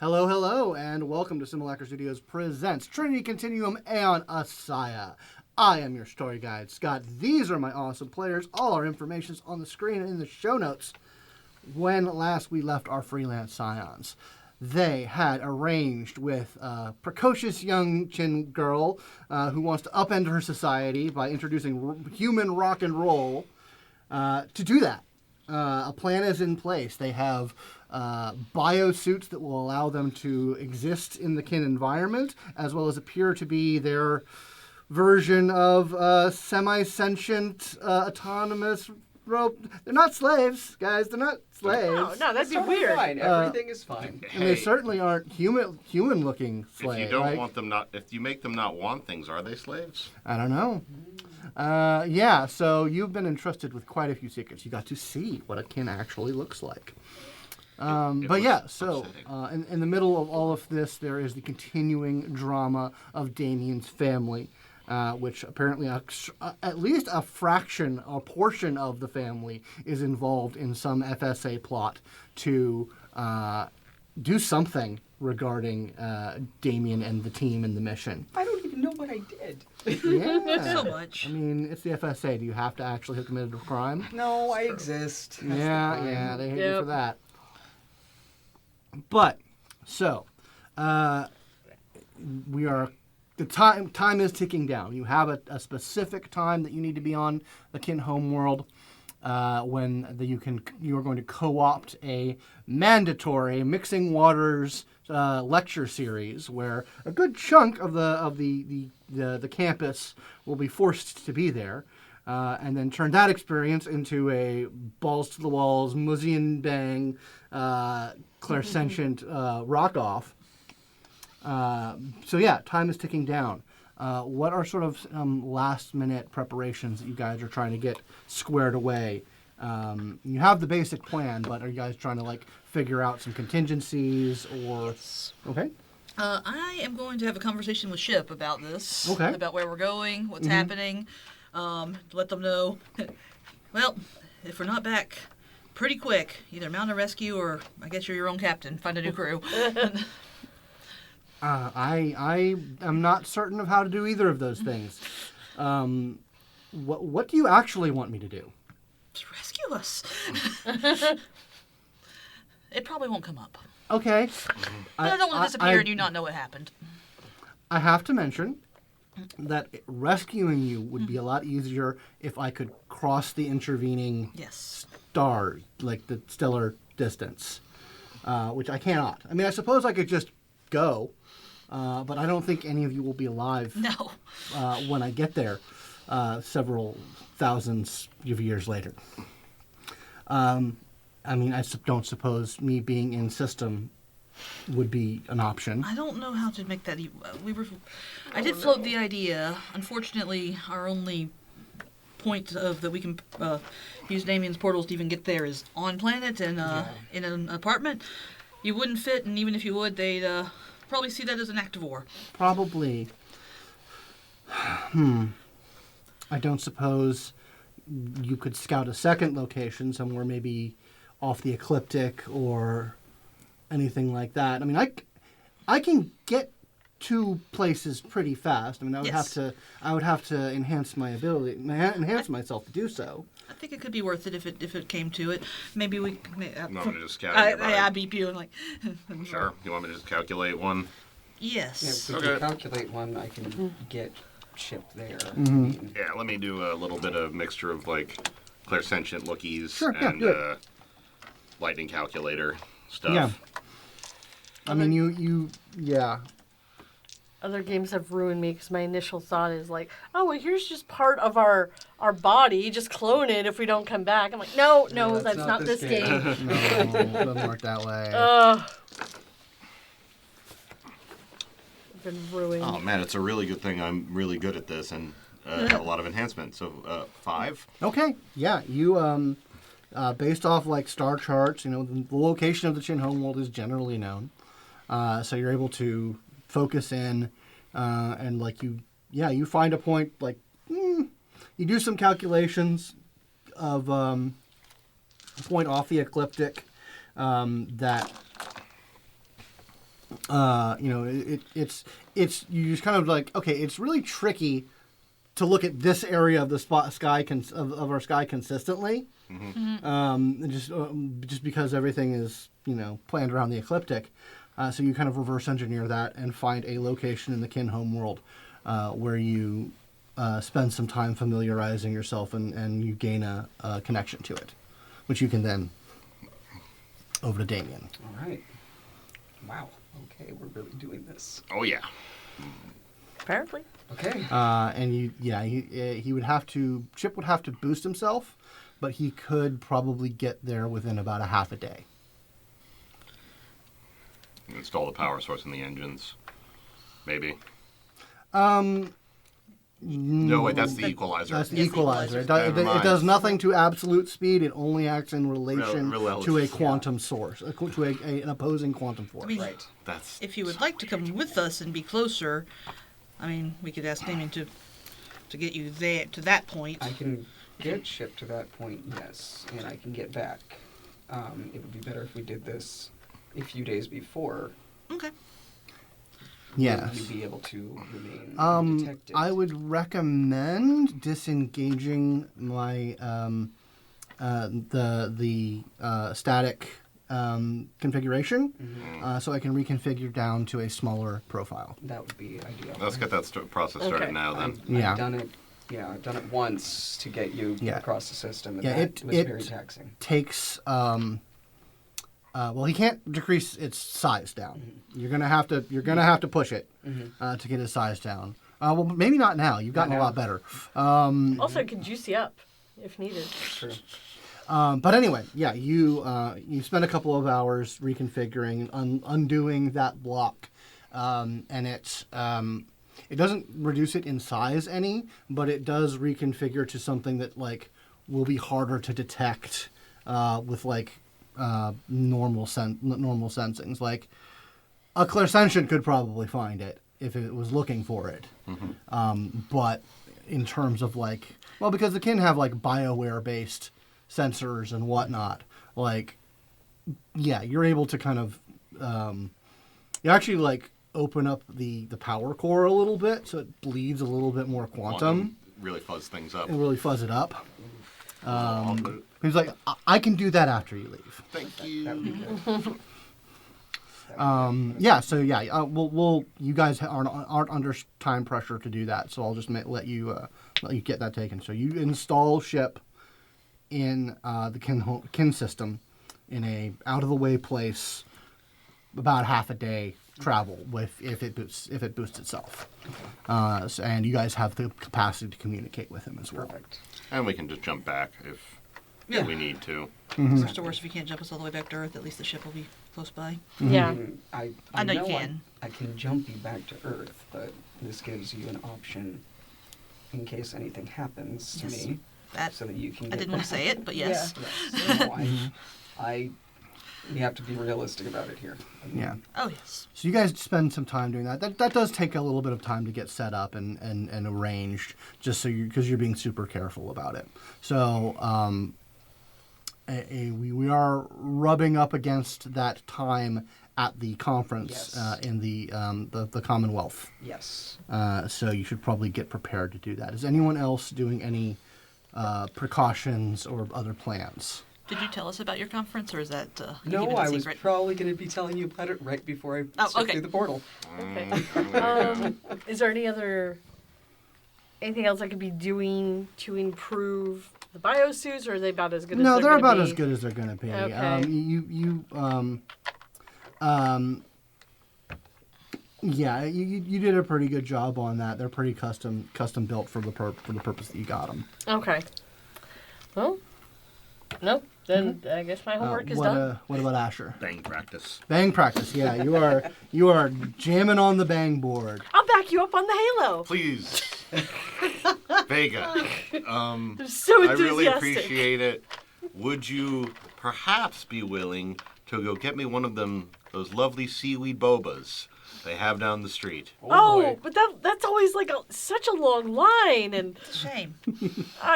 Hello, hello, and welcome to Simulacra Studios presents Trinity Continuum Aeon ASIYAH. I am your story guide, Scott. These are my awesome players. All our information's on the screen and in the show notes. When last we left our freelance scions, they had arranged with a precocious young Chin girl who wants to upend her society by introducing human rock and roll. To do that, a plan is in place. They have biosuits that will allow them to exist in the kin environment, as well as appear to be their version of semi-sentient, autonomous rope. They're not slaves, guys. They're not slaves. No, that'd be weird. Fine. Everything is fine. And they certainly aren't human-looking slaves. If you don't right? want them not, if you make them not want things, are they slaves? I don't know. Yeah, so you've been entrusted with quite a few secrets. You got to see what a kin actually looks like. But yeah, so in the middle of all of this, there is the continuing drama of Damian's family, which apparently at least a fraction, a portion of the family is involved in some FSA plot to do something regarding Damian and the team and the mission. I don't even know what I did. Yeah. So much. I mean, it's the FSA. Do you have to actually have committed a crime? No, I exist. That's the crime. Yeah, they hate you for that. But, so, we are, the time is ticking down. You have a specific time that you need to be on the kin homeworld when you are going to co-opt a mandatory Mixing Waters lecture series where a good chunk of the campus will be forced to be there. And then turn that experience into a balls to the walls, muzzy and bang, Clairsentient rock-off. So yeah, time is ticking down. What are sort of last-minute preparations that you guys are trying to get squared away? You have the basic plan, but are you guys trying to figure out some contingencies or? Yes. Okay. I am going to have a conversation with Ship about this. Okay. About where we're going, what's happening. Let them know. Well, if we're not back pretty quick, either mount a rescue or I guess you're your own captain. Find a new crew. I am not certain of how to do either of those things. What do you actually want me to do? Just rescue us. It probably won't come up. Okay. But I don't want to disappear and you not know what happened. I have to mention that rescuing you would be a lot easier if I could cross the intervening star, like the stellar distance, which I cannot. I mean, I suppose I could just go, but I don't think any of you will be alive when I get there several thousands of years later. I mean, I don't suppose me being in system would be an option. I don't know how to make that. I did float the idea. Unfortunately, our only point of that we can use Damian's portals to even get there is on planet and in an apartment. You wouldn't fit, and even if you would, they'd probably see that as an act of war. Probably. I don't suppose you could scout a second location somewhere, maybe off the ecliptic or anything like that. I mean, I can get to places pretty fast. I mean, I would have to enhance my ability, enhance myself to do so. I think it could be worth it if it came to it. Maybe we. You want me to just calculate? I beep you and Sure. You want me to just calculate one? Yes. Yeah, if we can calculate one, I can get shipped there. Yeah. Let me do a little bit of mixture of Clairsentient lookies and lightning calculator stuff. Yeah. I mean, you. Other games have ruined me because my initial thought is oh, well, here's just part of our body. Just clone it if we don't come back. I'm like, no, that's not this game. No, it doesn't work that way. I've been ruined. Oh man, it's a really good thing I'm really good at this and have a lot of enhancement. So 5. Okay. Yeah. You based off star charts, the location of the Chin homeworld is generally known. So you're able to focus in and you find a point you do some calculations of a point off the ecliptic that it's you just kind of like, okay, it's really tricky to look at this area of the sky of our sky consistently, just because everything is planned around the ecliptic. So you kind of reverse engineer that and find a location in the kin home world where you spend some time familiarizing yourself and you gain a connection to it, which you can then over to Damian. All right. Wow. Okay, we're really doing this. Oh yeah. Apparently. Okay. And he would have to. Chip would have to boost himself, but he could probably get there within about a half a day. Install the power source in the engines. Maybe. No, wait, that's the equalizer. That's the Yes, equalizer. equalizer. It does nothing to absolute speed. It only acts in relation Relative, to a quantum source, to an opposing quantum force. I mean, Right. That's if you would like to come with us and be closer, I mean, we could ask Damian to get you there to that point. I can get shipped to that point, yes, and I can get back. It would be better if we did this a few days before. Okay. Yes. You'd be able to remain undetected. I would recommend disengaging my the static configuration, so I can reconfigure down to a smaller profile. That would be ideal. Let's get that process started Okay. now then. I've done it. Yeah, I've done it once to get you across the system, and that was very taxing. Takes well, he can't decrease its size down. You're gonna have to push it to get its size down. Well, maybe not now. You've gotten a lot better. Also, it could juice you up if needed. True. But anyway, yeah, you spend a couple of hours reconfiguring and undoing that block, and it doesn't reduce it in size any, but it does reconfigure to something that will be harder to detect with normal sensings. Like a Clairsentient could probably find it if it was looking for it, but in terms of because the kin have BioWare based sensors and whatnot, you're able to kind of you actually open up the power core a little bit so it bleeds a little bit more quantum. Really fuzz things up. And really fuzz it up. He's like, I can do that after you leave. Thank you. That would be good. We'll you guys aren't under time pressure to do that, so I'll just let you get that taken. So you install ship in the kin system in a out of the way place, about half a day travel if it boosts itself, and you guys have the capacity to communicate with him as well. Perfect. And we can just jump back if we need to. Worst to worst, if you can't jump us all the way back to Earth, at least the ship will be close by. Yeah. I know you can. I can jump you back to Earth, but this gives you an option in case anything happens to Yes. me, That so that you can. I Get didn't want to say it, but yes. Yes. No, we have to be realistic about it here. Yeah. Oh yes. So you guys spend some time doing that. That does take a little bit of time to get set up and arranged, just so because you're being super careful about it. So we are rubbing up against that time at the conference in the Commonwealth. Yes. So you should probably get prepared to do that. Is anyone else doing any precautions or other plans? Did you tell us about your conference, or is that you No, keep it a I was secret? probably going to be telling you about it right before I stepped okay. through the portal. Okay. Is there anything else I could be doing to improve the biosuits, or are they about as good as No, they're they're gonna about be? as good as they're going to be. Okay. You did a pretty good job on that. They're pretty custom built for the purpose that you got them. Okay. Well, nope. Then I guess my homework is done. What about Asher? Bang practice. Bang practice. Yeah, you are jamming on the bang board. I'll back you up on the halo. Please. Vega. I'm so I really enthusiastic. appreciate it. Would you perhaps be willing to go get me one of those lovely seaweed bobas They have down the street. Oh, boy. but that's always like such a long line, and Shame.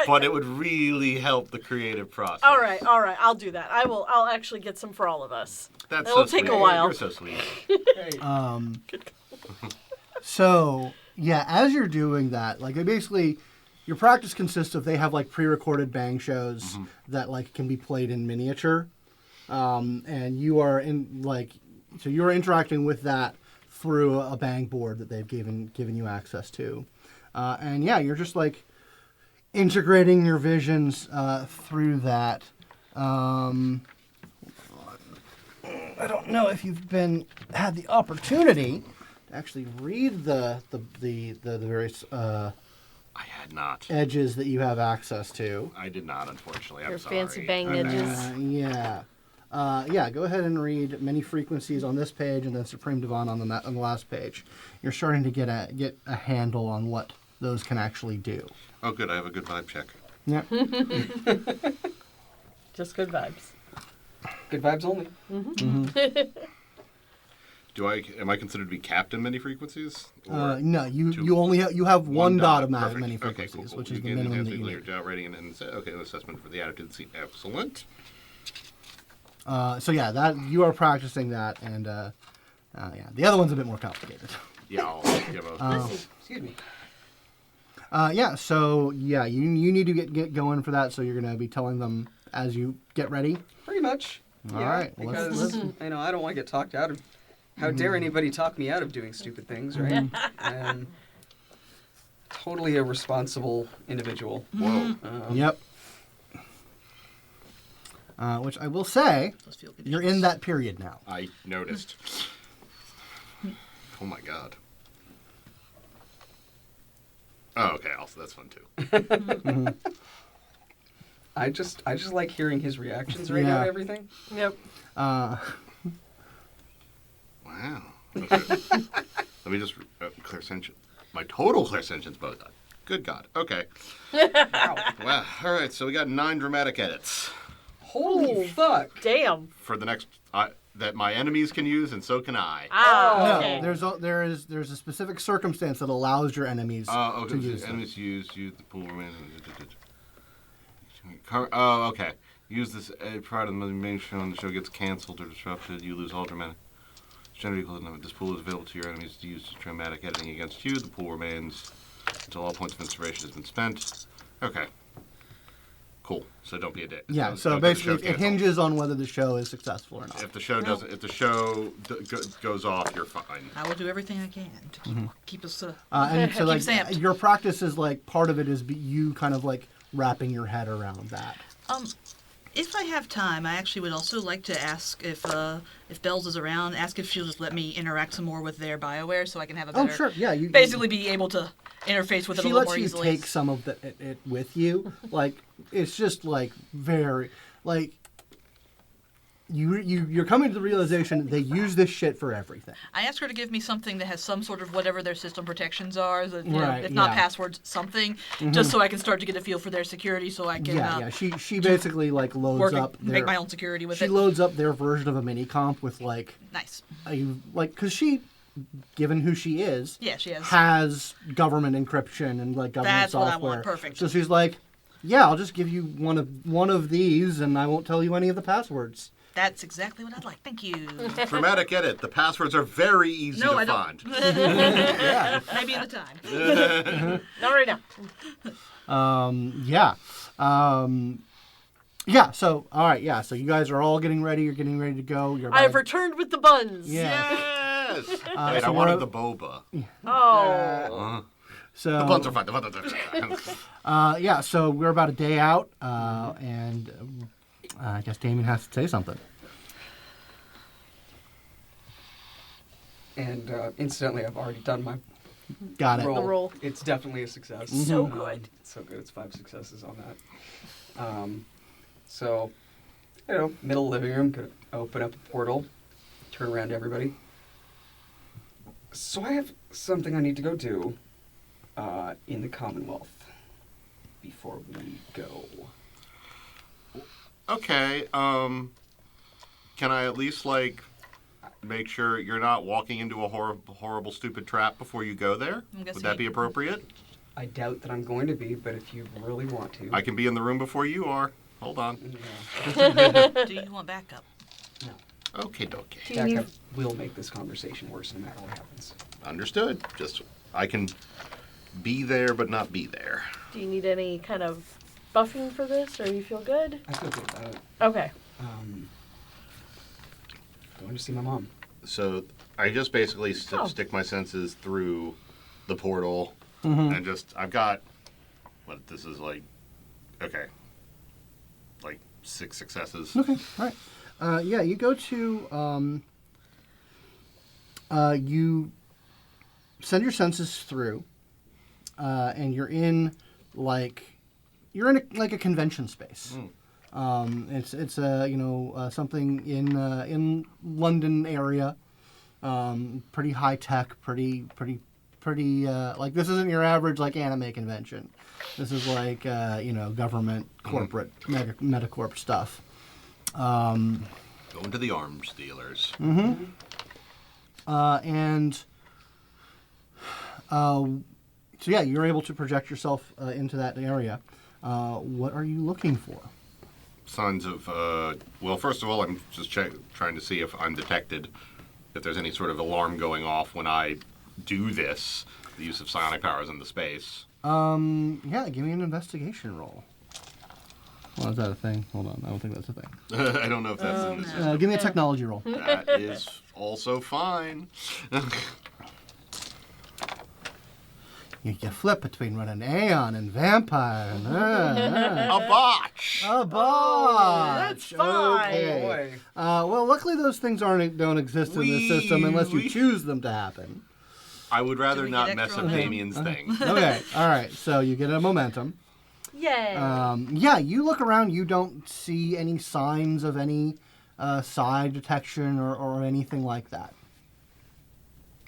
But it would really help the creative process. all right, I'll do that. I'll actually get some for all of us. That's It'll so take sweet. a while. You're so sweet. Hey, So, yeah, as you're doing that, like, they basically, your practice consists of, they have, like, pre-recorded bang shows that, like, can be played in miniature. And you are so you're interacting with that through a bang board that they've given you access to. And yeah, you're just, like, integrating your visions through that. I don't know if you've had the opportunity to actually read the various I had not. edges that you have access to. I did not, unfortunately. I'm Your sorry. fancy bang edges. Yeah, go ahead and read many frequencies on this page and then Supreme Divine on the last page. You're starting to get a handle on what those can actually do. Oh, good. I have a good vibe check. Yeah. Just good vibes. good vibes only. Am I considered to be captain many frequencies? Or No, two? you have one dot of Perfect. many Okay, frequencies, cool. which is the You minimum can that you clear need. job rating and okay, an assessment for the attitude seat. Excellent. So yeah, that you are practicing that, and yeah, the other one's a bit more complicated. Yeah, I'll give a. Excuse me. Yeah, so yeah, you need to get going for that. So you're gonna be telling them as you get ready. Pretty much. All Yeah, right, well, because I know I don't want to get talked out of. How dare anybody talk me out of doing stupid things, right? I'm totally a responsible individual. Whoa. Yep. Which I will say, Those feel good you're issues. in that period now. I noticed. Oh my god. Oh, okay. Also, that's fun too. I just like hearing his reactions right now Yeah. to everything. Yep. Wow. Okay. Let me just clairsentient. My total clairsentient's both done. Good God. Okay. Wow. All right. So we got 9 dramatic edits Holy fuck! Damn. for the next that my enemies can use, and so can I. Ah, Oh. okay. There's a specific circumstance that allows your enemies Okay. to use them. Enemies use the pool remains. Oh, okay. Use this prior to the main show, and the show gets canceled or disrupted. You lose all dramatic. Generally equal to this pool is available to your enemies to use dramatic editing against you. The pool remains until all points of inspiration has been spent. Okay. Cool. So don't be a dick. Yeah, Don't so get the basically show it canceled. hinges on whether the show is successful or not. If the show doesn't, if the show goes off, you're fine. I will do everything I can to keep us. And so Keep like stamped. your practice is like part of it is you kind of like wrapping your head around that. If I have time, I actually would also like to ask if Bells is around. Ask if she'll just let me interact some more with their Bioware, so I can have a better. Oh sure, yeah. You Basically, be able to interface with it a she little lets more you easily. take some of it with you. Like it's just like very like you're coming to the realization they use this shit for everything. I asked her to give me something that has some sort of whatever their system protections are, that, Right, if not yeah. passwords, something, just so I can start to get a feel for their security, so I can Yeah. She basically like loads work up make my own security with she it. loads up their version of a mini comp with like Nice. because she, given who she is, Yeah, she has. has government encryption and like government That's what I software. want, perfect. So she's like, yeah, I'll just give you one of these, and I won't tell you any of the passwords. That's exactly what I'd like. Thank you. Dramatic edit. The passwords are very easy No, to I don't. find. Maybe in the time. Not right now. Yeah. So all right. Yeah. So you guys are all getting ready. You're getting ready to go. You're I have about- returned with the buns. Yeah. Yes. Wait, so I we're- wanted the boba. Oh. So The buns are fine. The buns are fine. yeah. So we're about a day out, and I guess Damian has to say something. And incidentally, I've already done my Got it. roll. The roll. It's definitely a success. So good. It's so good. It's 5 successes on that. So, middle living room, could open up a portal, turn around to everybody. So I have something I need to go do in the Commonwealth before we go. Okay. Can I at least like make sure you're not walking into a horrible, stupid trap before you go there? Would that be appropriate? I doubt that I'm going to be, but if you really want to. I can be in the room before you are. Hold on. Yeah. Do you want backup? No. Okay, dokie. Do you need, Backup will make this conversation worse no matter what happens. Understood. Just, I can be there, but not be there. do you need any kind of buffing for this, or you feel good? I feel good about it. Okay. Going to see my mom. So I just basically stick my senses through the portal, and I've got, what this is like, okay, like 6 successes. Okay, all right. Yeah, you go to, you send your senses through, and you're in a convention space. It's something in London area, pretty high tech, pretty like this isn't your average like anime convention. This is like government, corporate, metacorp stuff. Going to the arms dealers. So yeah, you're able to project yourself into that area. What are you looking for? Signs of, well, first of all, I'm just trying to see if I'm detected, if there's any sort of alarm going off when I do this, the use of psionic powers into space. Yeah, give me an investigation roll. Well, is that a thing? Hold on, I don't think that's a thing. I don't know if that's in this. Give me a technology roll. That is also fine. You flip between running Aeon and Vampire. And, A botch! A botch! That's fine. Okay. Boy. Well, luckily those things don't exist in this system unless you choose them to happen. I would rather we not get mess extra up momentum? Damian's thing. Okay, all right. So you get a momentum. Yay. Yeah, you look around. You don't see any signs of any psi detection or anything like that.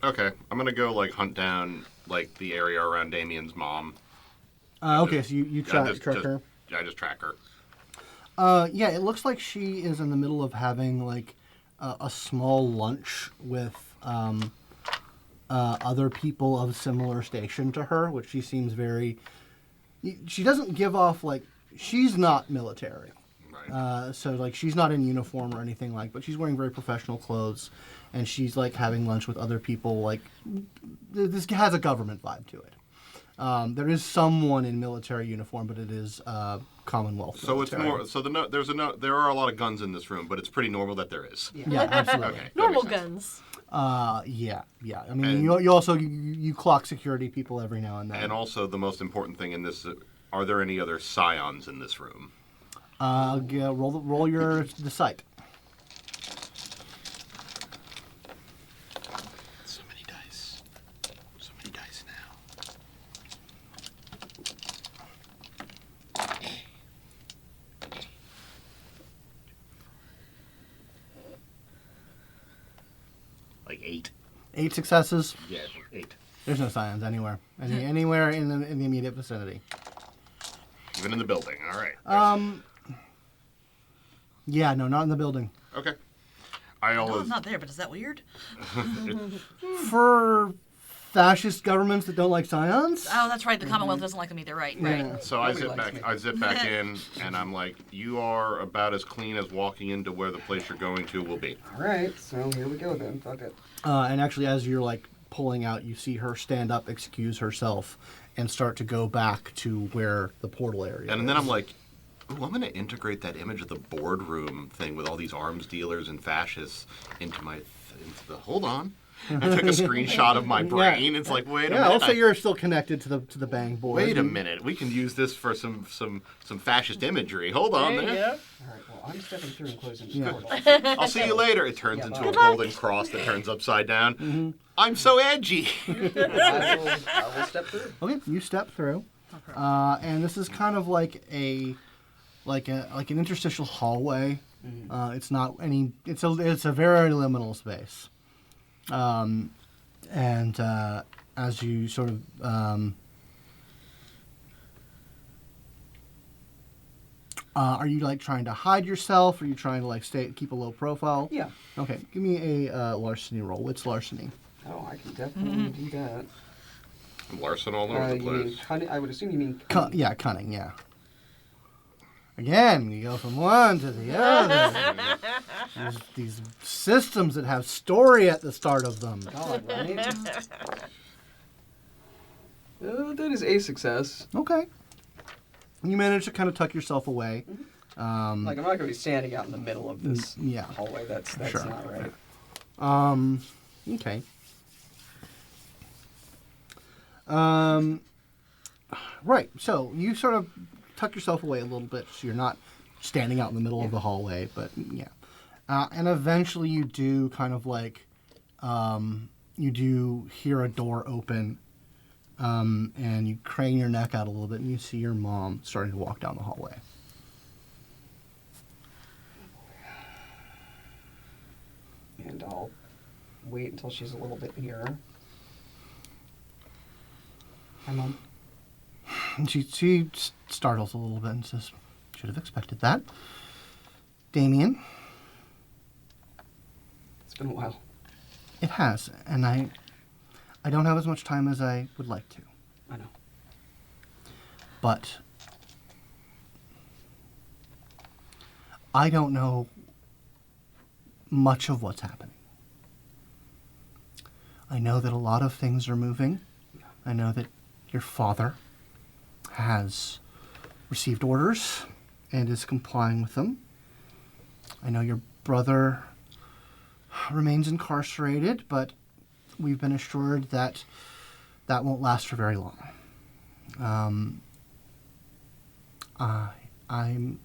Okay, I'm gonna go hunt down the area around Damian's mom. Okay, so you track her. I just track her. Yeah, it looks like she is in the middle of having a small lunch with other people of similar station to her, which she seems very. She doesn't give off she's not military. Right. So she's not in uniform or anything but she's wearing very professional clothes, and she's having lunch with other people. This has a government vibe to it. There is someone in military uniform, but it is Commonwealth. So military. it's more. So there are a lot of guns in this room, but it's pretty normal that there is. Yeah, absolutely. Okay. that Normal makes sense. guns. Yeah. I mean, And- you also you clock security people every now and then. And also, the most important thing in this: are there any other scions in this room? Roll your the sight. So many dice. So many dice now. Like 8. 8 successes. Yeah, 8. There's no scions anywhere. Anywhere in the immediate vicinity. Even in the building. All right. Yeah, no, not in the building. Okay. I No, always. I'm not there, but is that weird? For fascist governments that don't like scions. Oh, that's right. The Commonwealth doesn't like them either. Right, right. Yeah. So I Nobody zip likes back. me. I zip back in, and I'm like, "You are about as clean as walking into where the place you're going to will be." All right, so here we go then. Fuck it. And actually, as you're pulling out, you see her stand up, excuse herself, and start to go back to where the portal area. And is. then I'm like, "Ooh, I'm going to integrate that image of the boardroom thing with all these arms dealers and fascists into the. Hold on." I took a screenshot of my brain. It's like, wait a minute. also you're still connected to the bang board. Wait a minute. We can use this for some fascist imagery. Hold on There you there. go. All right, well, I'm stepping through and closing this Yeah. portal. I'll see you later. It turns Yeah, into bye. a golden cross that turns upside down. I'm so edgy. I will step through. Okay, you step through, and this is kind of like an interstitial hallway. It's not any. It's a very liminal space. And as you sort of Are you like trying to hide yourself? Are you trying to like keep a low profile? Yeah. Okay, give me a larceny roll. What's larceny? Oh, I can definitely do that. Larson all over the You mean place. cunning? I would assume you mean cunning. Yeah, cunning. Yeah. Again, you go from one to the other. these systems that have story at the start of them. God, right? That is a success. Okay. You manage to kind of tuck yourself away. Like, I'm not going to be standing out in the middle of this yeah. hallway. That's Sure. not right. Okay. Right. So you sort of tuck yourself away a little bit, so you're not standing out in the middle of the hallway. But yeah, and eventually you do kind of like you do hear a door open, and you crane your neck out a little bit, and you see your mom starting to walk down the hallway. And I'll wait until she's a little bit nearer. Hi, Mom. And she startles a little bit and says, "Should have expected that." Damian, It's been a while. it has, and I don't have as much time as I would like to. I know. But I don't know much of what's happening. I know that a lot of things are moving. I know that your father has received orders and is complying with them. I know your brother remains incarcerated, but we've been assured that that won't last for very long. I'm,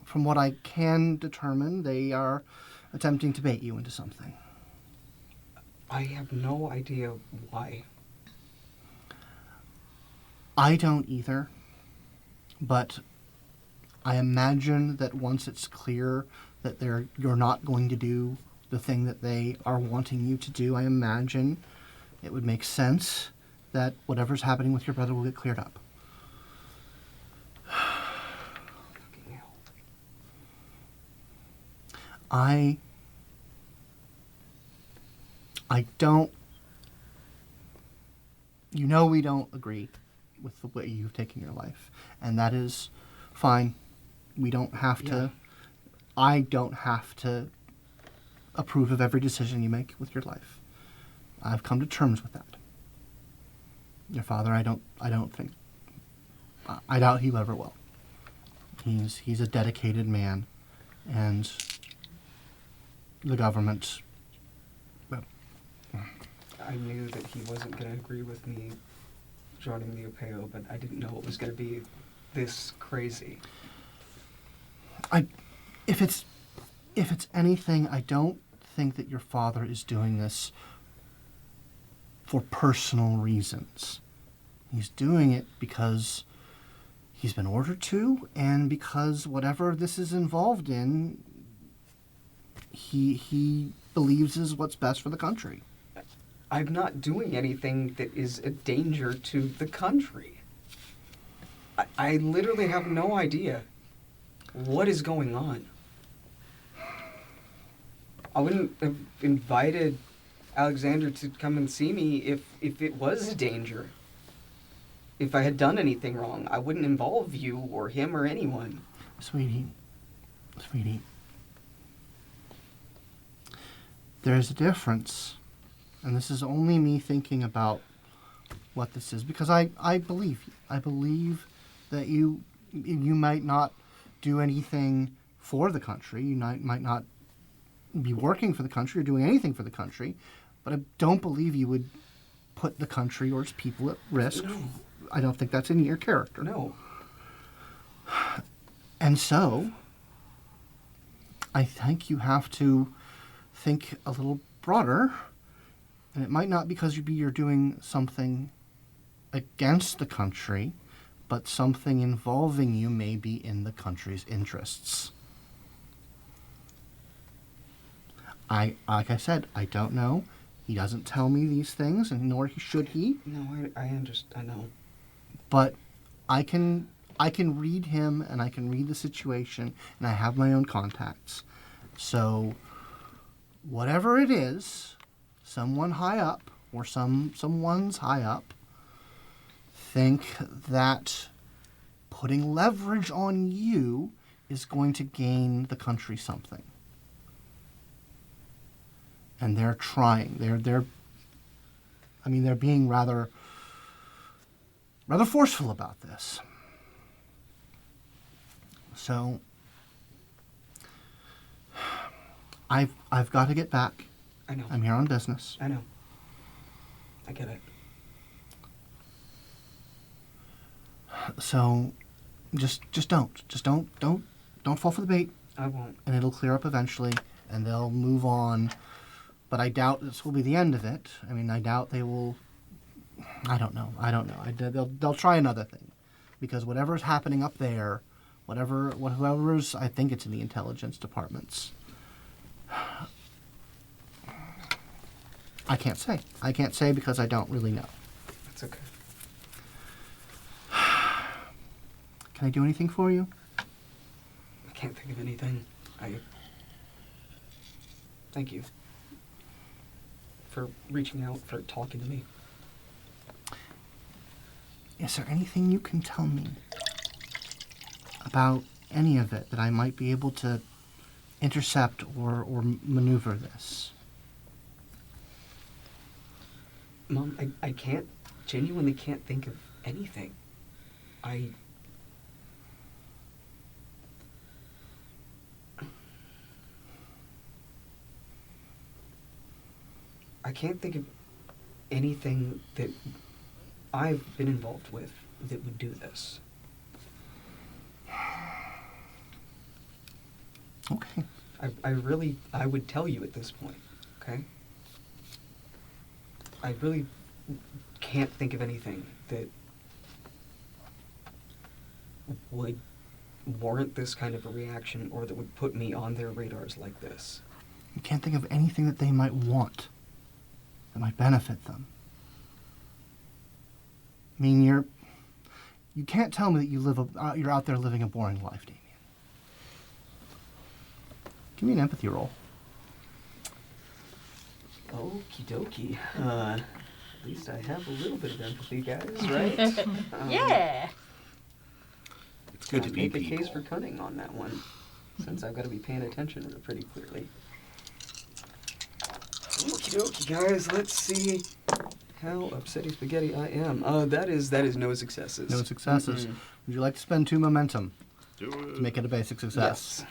from what I can determine, they are attempting to bait you into something. I have no idea why. I don't either, but I imagine that once it's clear that you're not going to do the thing that they are wanting you to do, I imagine it would make sense that whatever's happening with your brother will get cleared up. Fucking hell. I don't... You know we don't agree with the way you've taken your life, and that is fine. We don't have to... I don't have to approve of every decision you make with your life. I've come to terms with that. Your father, I don't think... I doubt he ever will. He's a dedicated man, and the government... Well, I knew that he wasn't going to agree with me joining the OPEO, but I didn't know it was going to be this crazy. If it's anything, I don't think that your father is doing this for personal reasons. He's doing it because he's been ordered to, and because whatever this is involved in, he believes is what's best for the country. I'm not doing anything that is a danger to the country. I literally have no idea what is going on. I wouldn't have invited Alexander to come and see me if it was a danger. If I had done anything wrong, I wouldn't involve you or him or anyone. Sweetie, there's a difference. And this is only me thinking about what this is, because I believe you. I believe that you might not do anything for the country. You might not be working for the country or doing anything for the country, but I don't believe you would put the country or its people at risk. No. I don't think that's in your character. No. And so, I think you have to think a little broader. And it might not because you're doing something against the country, but something involving you may be in the country's interests. Like I said, I don't know. He doesn't tell me these things, and nor should he. No, I understand. I know. But I can I can read him and I can read the situation, and I have my own contacts. So whatever it is, someone high up or someone's high up think that putting leverage on you is going to gain the country something. And they're trying. They're being rather forceful about this. So I've got to get back. I know. I'm here on business. I know. I get it. So just don't fall for the bait, I won't. and it'll clear up eventually, and they'll move on. But I doubt this will be the end of it. I mean, I doubt they will. I don't know. They'll try another thing, because whatever's happening up there, whoever's, I think it's in the intelligence departments. I can't say. I can't say because I don't really know. That's okay. Can I do anything for you? I can't think of anything. Thank you for reaching out, for talking to me. Is there anything you can tell me about any of it that I might be able to intercept or maneuver this? Mom, I genuinely can't think of anything. I can't think of anything that I've been involved with that would do this. Okay. I would tell you at this point, okay? I really can't think of anything that would warrant this kind of a reaction or that would put me on their radars like this. You can't think of anything that they might want that might benefit them. I mean, you can't tell me that you're out there living a boring life, Damian. Give me an empathy roll. Okie dokie. At least I have a little bit of empathy, guys, right? Yeah. It's good to be make a people. case for cunning on that one, since I've got to be paying attention pretty clearly. Okie dokie, guys. Let's see how upsetty spaghetti I am. That is no successes. No successes. Mm-mm. Would you like to spend 2 momentum Do it. to make it a basic success? Yes.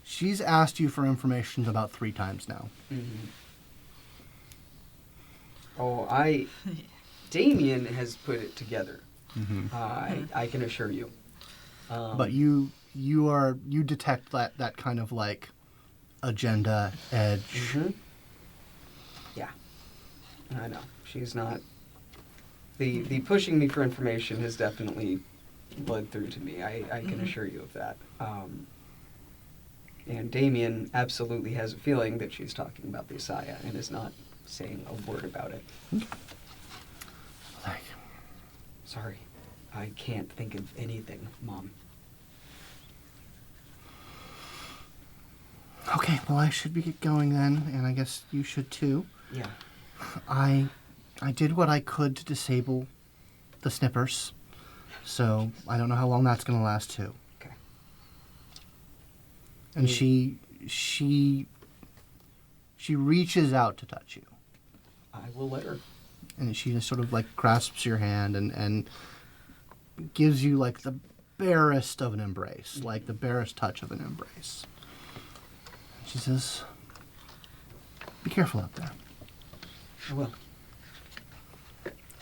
She's asked you for information about 3 times now. Mm-hmm. Oh, Damian has put it together. Mm-hmm. I can assure you. But you detect that kind of like agenda edge. Mm-hmm. Yeah, I know. She's not. The pushing me for information has definitely bled through to me. I can assure you of that. And Damian absolutely has a feeling that she's talking about the ASIYAH and is not saying a word about it. Like, Sorry, I can't think of anything, Mom. okay, well, I should be going then, and I guess you should too. Yeah. I did what I could to disable the snippers, so I don't know how long that's going to last too. Okay. And she reaches out to touch you, I will let her. and she just sort of like grasps your hand and gives you like the barest of an embrace, like the barest touch of an embrace. She says, "Be careful out there. I will.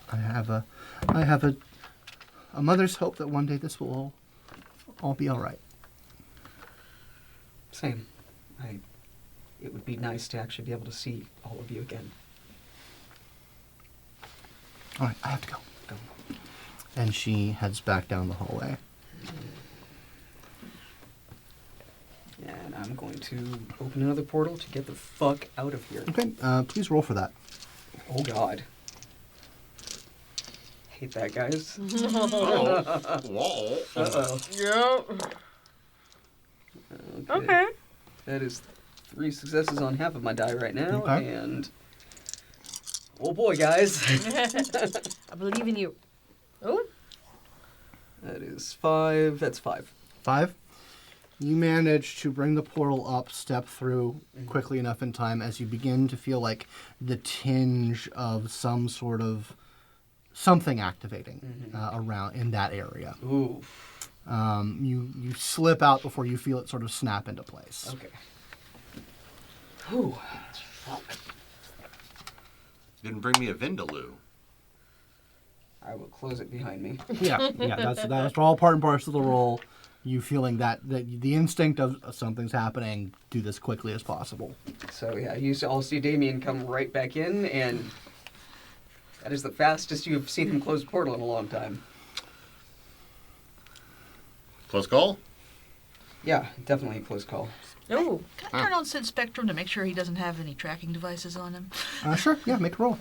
I have a mother's hope that one day this will all be all right." Same. It would be nice to actually be able to see all of you again. All right, I have to go. Go. And she heads back down the hallway. And I'm going going to open another portal to get the fuck out of here. Okay, please roll for that. Oh god. Hate that, guys. Oh. Whoa. Uh-oh. Yep. Okay. That is 3 successes on half of my die right now, Okay. and... Oh boy, guys. I believe in you. Oh. That is 5. That's 5. 5. You manage to bring the portal up, step through quickly enough in time as you begin to feel like the tinge of some sort of something activating around in that area. Ooh. You slip out before you feel it sort of snap into place. Okay. Whew. Fuck. Didn't bring me a Vindaloo. I will close it behind me. Yeah, that's all part and parcel of the role. You feeling that the instinct of something's happening, do this quickly as possible. So yeah, I'll see Damian come right back in, and that is the fastest you've seen him close portal in a long time. Close call? Yeah, definitely a close call. Oh. Can I turn on Sense Spectrum to make sure he doesn't have any tracking devices on him? Sure, yeah, make a roll.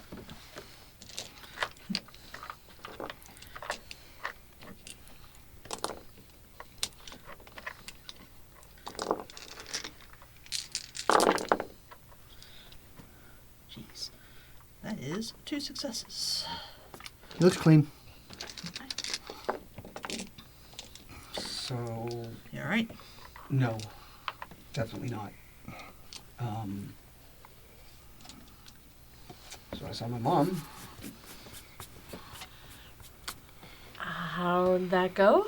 Jeez. That is 2 successes. It looks clean. So You all right? no, definitely not. So I saw my mom. How'd that go?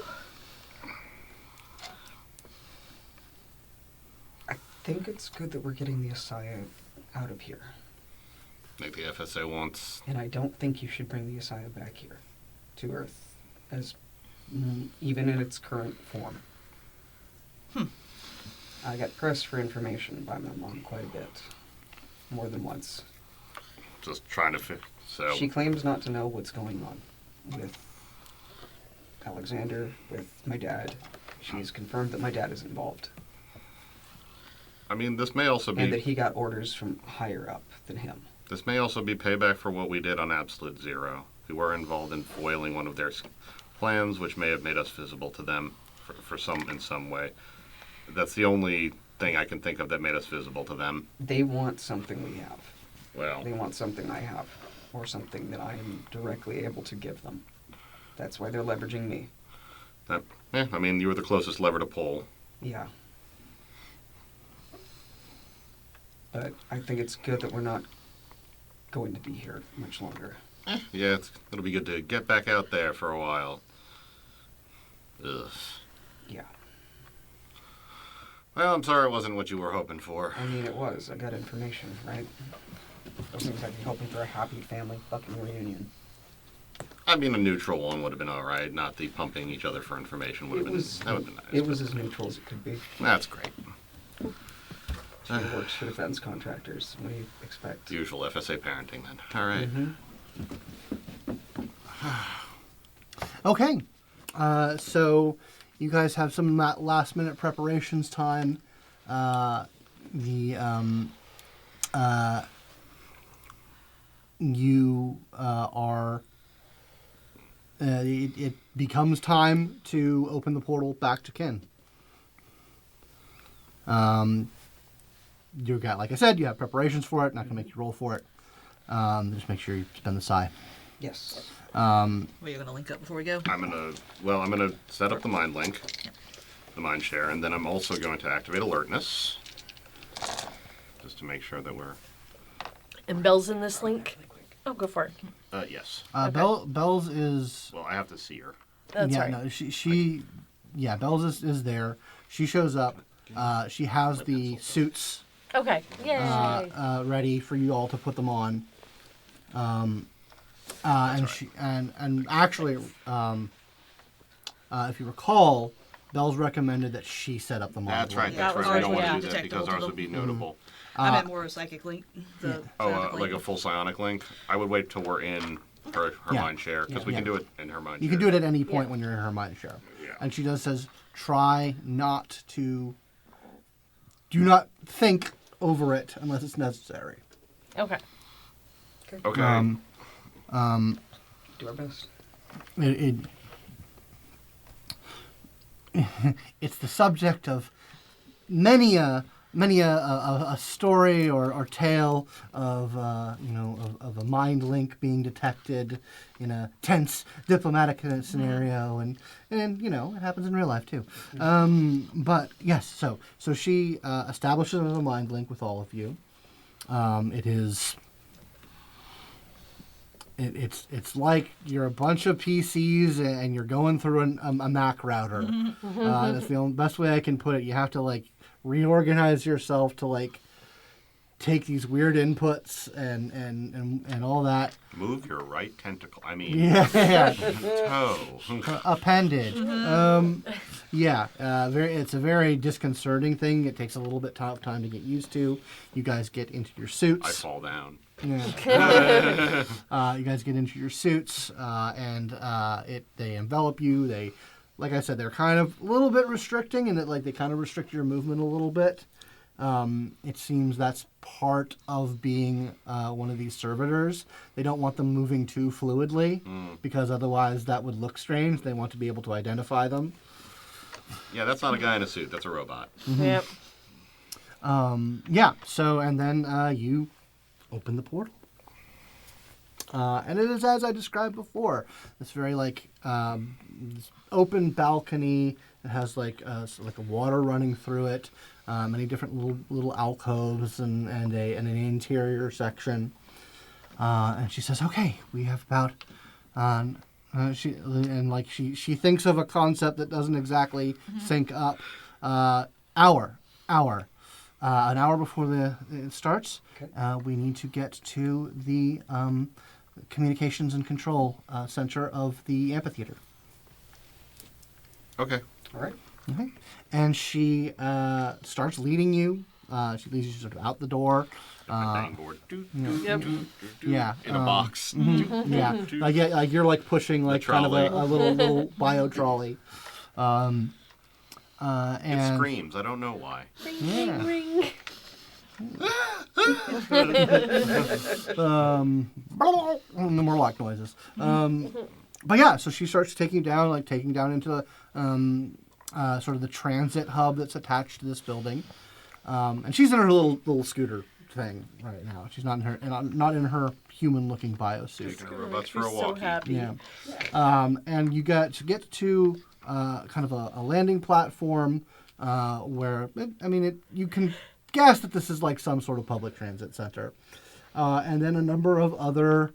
I think it's good that we're getting the ASIYAH out of here. Like the FSA wants. And I don't think you should bring the ASIYAH back here to Earth, as even in its current form. I got pressed for information by my mom quite a bit, more than once. Just trying to fix. So. She claims not to know what's going on with Alexander, with my dad. She's confirmed that my dad is involved, I mean, this may also be. and that he got orders from higher up than him. This may also be payback for what we did on Absolute Zero. We were involved in foiling one of their plans, which may have made us visible to them in some way. That's the only thing I can think of that made us visible to them. They want something we have. Well, They want something I have, or something that I am directly able to give them. That's why they're leveraging me. I mean, you were the closest lever to pull. Yeah. But I think it's good that we're not going to be here much longer. Yeah, it'll be good to get back out there for a while. Ugh. Yeah. Well, I'm sorry it wasn't what you were hoping for. I mean, it was. I got information, right? I wasn't exactly hoping for a happy family fucking reunion. I mean, a neutral one would have been all right. Not the pumping each other for information would have been. That would have been nice. It was as neutral as it could be. That's great. She works for defense contractors. What do you expect? Usual FSA parenting then. All right. Okay, so you guys have some last minute preparations time. You are. It becomes time to open the portal back to Kin. You got, like I said, you have preparations for it. Not gonna make you roll for it. Just make sure you spend the psi. Yes. Well, you're gonna link up before we go. I'm gonna set up the mind link, the mind share, and then I'm also going to activate alertness, just to make sure that we're. And Belle's in this link? Oh, go for it. Yes. Okay. Belle's is. Well, I have to see her. That's yeah, right. no, Belle's is there. She shows up. She has the suits Okay. Yay. ready for you all to put them on. And right. she and actually, if you recall, Belle's recommended that she set up the model. That's right. That That's was right. I ours, don't want yeah. to do that because Detectable ours to would be them. notable. I meant more a psychic link. The psionic Like link. a full psionic link. I would wait till we're in her Yeah. mind share because we Yeah. can do it in her mind. You share. can do it at any point Yeah. when you're in her mind share. Yeah. And she says, try not to do not think over it unless it's necessary. Okay. Okay. Do our best. It's the subject of many a story or tale of of a mind link being detected in a tense diplomatic scenario, and it happens in real life too. But yes, so she establishes a mind link with all of you. It's like you're a bunch of PCs and you're going through a Mac router. That's the best way I can put it. You have to reorganize yourself to take these weird inputs and all that. Move your right tentacle. I mean, toe. Appendage. It's a very disconcerting thing. It takes a little bit of time to get used to. You guys get into your suits. I fall down. Yeah. You guys get into your suits, and they envelop you. They, like I said, they're kind of a little bit restricting, and they kind of restrict your movement a little bit. It seems that's part of being one of these servitors. They don't want them moving too fluidly, because otherwise that would look strange. They want to be able to identify them. Yeah, that's not a guy in a suit. That's a robot. Yep. So, and then you open the portal. And it is as I described before. This very this open balcony. It has a water running through it. Many different little alcoves and an interior section. And she says, "Okay, we have about." She thinks of a concept that doesn't exactly sync up. Hour. An hour before it starts, we need to get to the communications and control center of the amphitheater. Okay. All right. Okay. And she starts leading you. She leads you sort of out the door. Bang board. Yep. Yeah. In a box. Yeah. You're pushing kind of a little bio trolley. It screams. I don't know why. Ring, ring, ring. No more lock noises. But yeah, so she starts taking down into sort of the transit hub that's attached to this building. And she's in her little scooter thing right now. She's not in her human-looking biosuit. Taking her robots for a So walk. happy. Yeah. And you get to kind of a landing platform where you can guess that this is some sort of public transit center, and then a number of other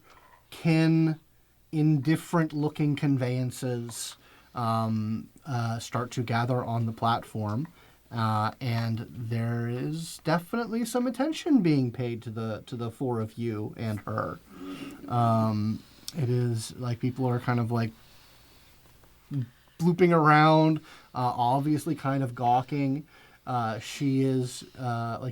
indifferent-looking conveyances start to gather on the platform, and there is definitely some attention being paid to the four of you and her. It is people are kind of blooping around, obviously kind of gawking. She is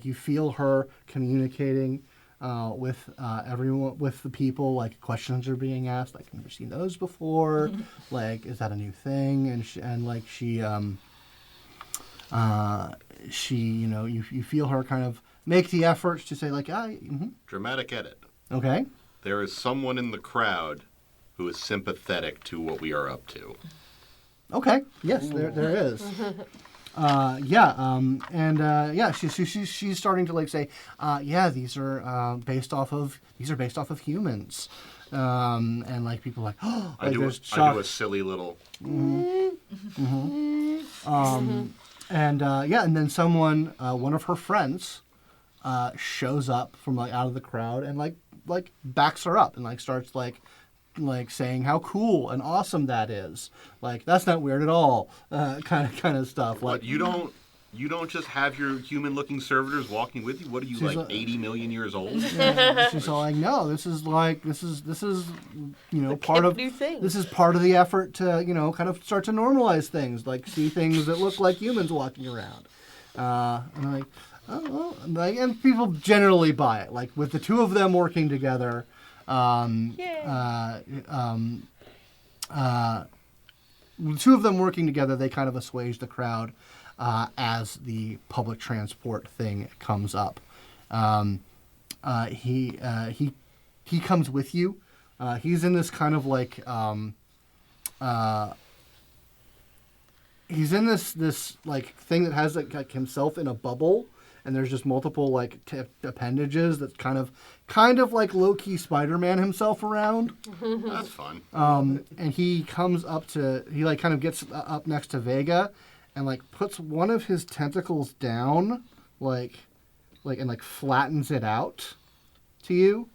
you feel her communicating with everyone, with the people. Questions are being asked. I've never seen those before. Is that a new thing? And she you feel her kind of make the efforts to say Dramatic edit. Okay. There is someone in the crowd who is sympathetic to what we are up to. Okay. Yes, there is. She's starting to say, these are based off of humans, and people I do a silly little. And then someone, one of her friends, shows up from out of the crowd and backs her up and starts saying how cool and awesome that is. That's not weird at all. Kind of stuff. What, you don't just have your human-looking servitors walking with you? What are you, 80 million years old? Yeah, she's all no, this is part of new thing. This is part of the effort to kind of start to normalize things, see things that look like humans walking around. And and people generally buy it. With the two of them working together. The two of them working together, they kind of assuage the crowd. as the public transport thing comes up. He comes with you. He's in this kind of like he's in this like thing that has like himself in a bubble, and there's just multiple like appendages that kind of like low-key Spider-Man himself around. That's fun. And he comes up to, he like kind of gets up next to Vega, and like puts one of his tentacles down, and like flattens it out to you.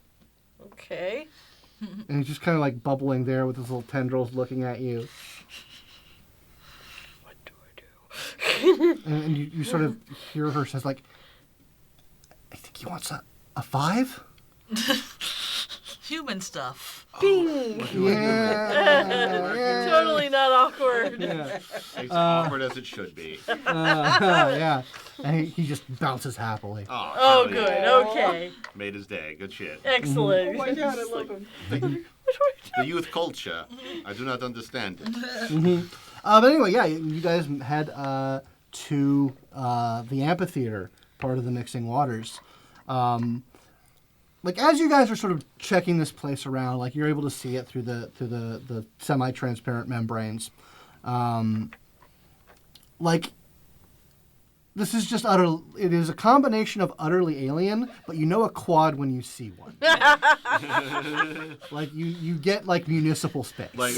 Okay. And he's just kind of like bubbling there with his little tendrils looking at you. What do I do? And you sort of hear her says like, I think he wants a 5? Human stuff. Bing! Yeah. Totally not awkward. Yeah. It's awkward as it should be. Yeah. And he just bounces happily. Oh, good. Okay. Made his day. Good shit. Excellent. Oh my god, I love him. The youth culture. I do not understand it. But anyway, yeah, you guys head to the amphitheater, part of the Mixing Waters. Like as you guys are sort of checking this place around, like you're able to see it through the semi-transparent membranes. Like this is just it is a combination of utterly alien, but you know a quad when you see one. Like you get like municipal space. Like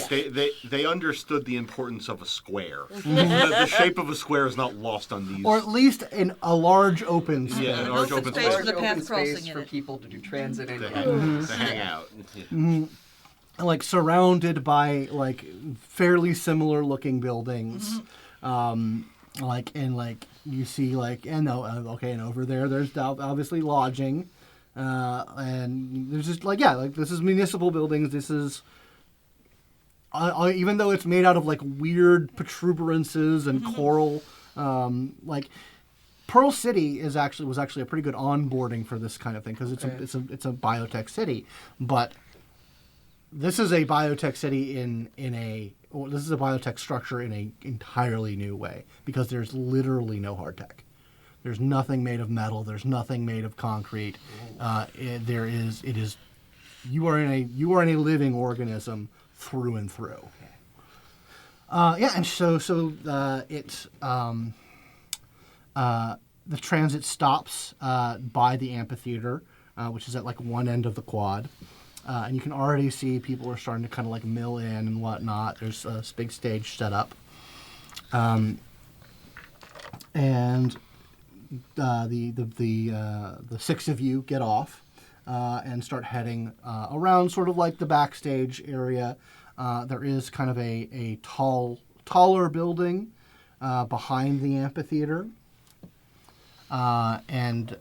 they understood the importance of a square. The shape of a square is not lost on these. Or at least in a large open space. Yeah, an large open space space with a path Open crossing space in for it. people to do transit in. to hang out. Like surrounded by like fairly similar looking buildings. Like you see like and over there's obviously lodging, and there's just like this is municipal buildings. This is even though it's made out of like weird protuberances and coral, like Pearl City was actually a pretty good onboarding for this kind of thing because it's a biotech city, but this is a biotech city this is a biotech structure in a entirely new way because there's literally no hard tech. There's nothing made of metal. There's nothing made of concrete. You are in a living organism through and through. And so the transit stops by the amphitheater, which is at like one end of the quad. And you can already see people are starting to kind of like mill in and whatnot. There's a big stage set up. And the six of you get off and start heading around sort of like the backstage area. There is kind of a taller building behind the amphitheater. And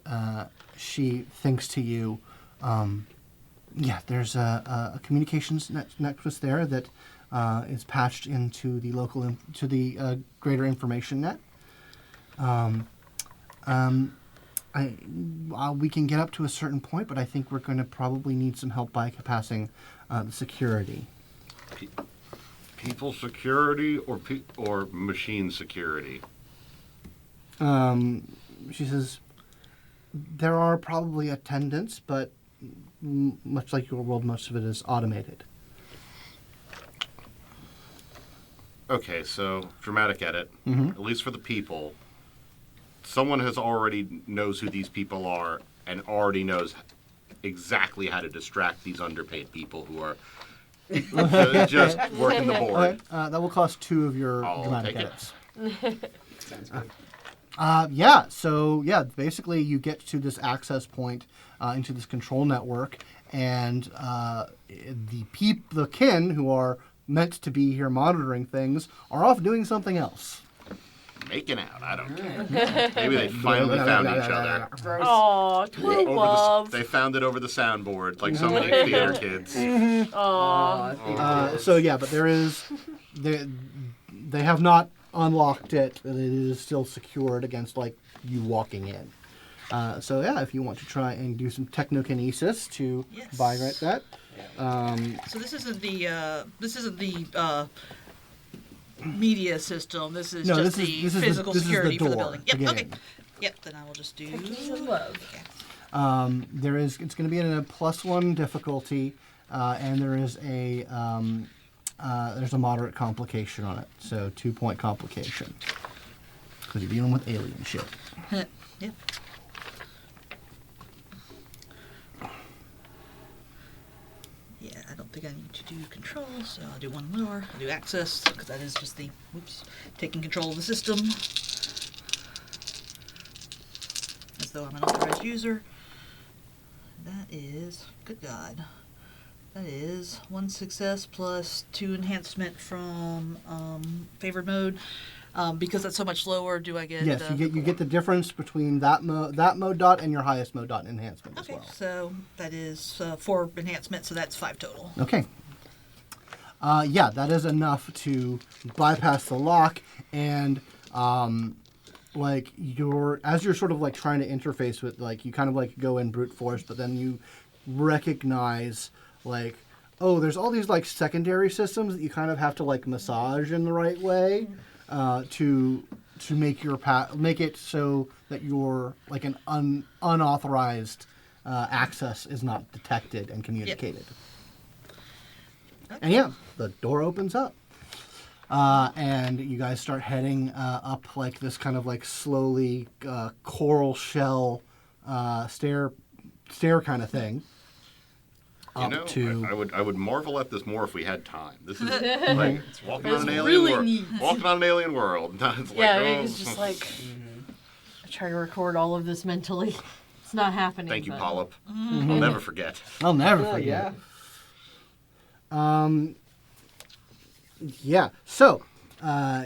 she thinks to you, there's a communications necklace there that is patched into the greater information net. We can get up to a certain point, but I think we're going to probably need some help bypassing the security. People security or machine security? She says, there are probably attendants, but much like your world, most of it is automated. Okay, so dramatic edit. At least for the people, someone already knows who these people are and already knows exactly how to distract these underpaid people who are just working the board. Okay, that will cost 2 of your I'll dramatic take it. edits. Sounds good. Basically you get to this access point into this control network, and the kin who are meant to be here monitoring things are off doing something else. Making out, I don't care. Maybe they finally found each other. Aw, true love. They found it over the soundboard, like so many theater kids. Aw. But they have not unlocked it. It is still secured against like you walking in. If you want to try and do some technokinesis to bypass that. So this isn't the media system. This is No, just this the is the- physical this is the security for the door building. to Yep. get Okay. in. Yep. Then I will just do. Cookies and love. Okay. It's going to be in a +1 difficulty, and there's a moderate complication on it. So 2-point complication. Because you're dealing with alien shit. Yep. Yeah, I don't think I need to do control, so I'll do one more. I'll do access, because that is just the, taking control of the system. As though I'm an authorized user. That is, good God, that is 1 success plus 2 enhancement from favored mode. Because that's so much lower, do I get? Yes, you get the difference between that mode dot and your highest mode dot enhancement as Okay, well. so that is 4 enhancement, so that's 5 total. Okay. Yeah, that is enough to bypass the lock, and like as you're sort of like trying to interface with, like, you kind of like go in brute force, but then you recognize, like, oh, there's all these like secondary systems that you kind of have to like massage in the right way to make your make it so that your like an unauthorized access is not detected and communicated. Yep. And yeah, the door opens up. And you guys start heading up like this kind of like slowly coral shell stair kind of thing. You know, to I would marvel at this more if we had time. This is like walking on an alien really world. neat. Walking on an alien world. It's like, Yeah, oh, it's just like I try to record all of this mentally. It's not happening. Thank you, but- Polyp. I'll never forget. I'll never Oh, forget. yeah. Yeah. So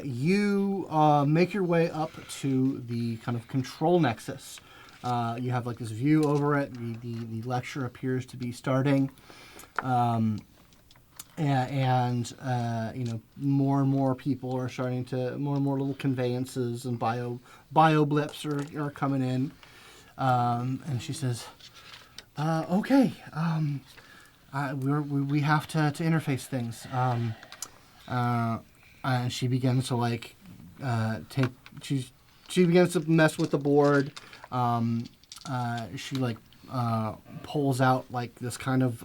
you make your way up to the kind of control nexus. You have like this view over it. The lecture appears to be starting, and you know, more and more people are starting to, more and more little conveyances and bio blips are coming in. And she says, "Okay, we have to interface things." And she begins to like she begins to mess with the board. She like pulls out like this kind of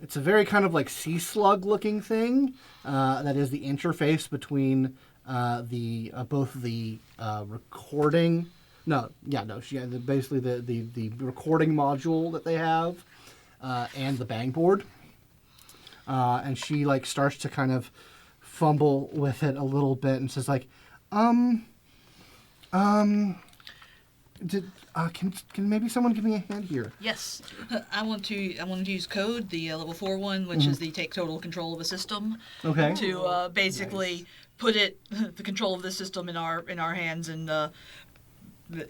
it's a very kind of like sea slug looking thing that is the interface between both the recording. Basically the recording module that they have and the bang board. And she like starts to kind of fumble with it a little bit and says like, can maybe someone give me a hand here? Yes, I want to use code, the level 4 one, which is the take total control of a system. Okay. To basically put the control of the system in our hands, and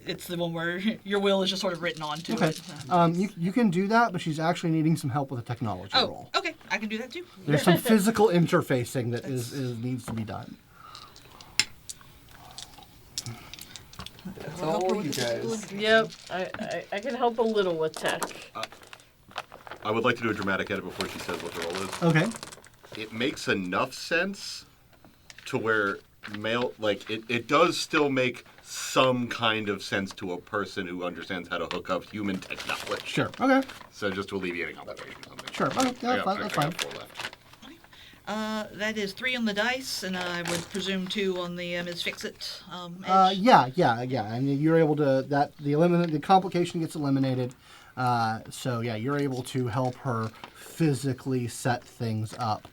it's the one where your will is just sort of written onto Okay. it. You can do that, but she's actually needing some help with a technology roll. Okay, I can do that too. There's some physical interfacing that needs to be done. That's I'll help her all with you the physical guys. interface. Yep, I can help a little with tech. I would like to do a dramatic edit before she says what the role is. Okay. It makes enough sense to where it does still make some kind of sense to a person who understands how to hook up human technology. Sure. Okay. So just to alleviate complication or something. Sure. Okay. Yeah, that's fine. 4 left. That is 3 on the dice, and I would presume 2 on the Ms. Fix-It edge. Yeah. I mean, you're able to the complication gets eliminated. So yeah, you're able to help her physically set things up,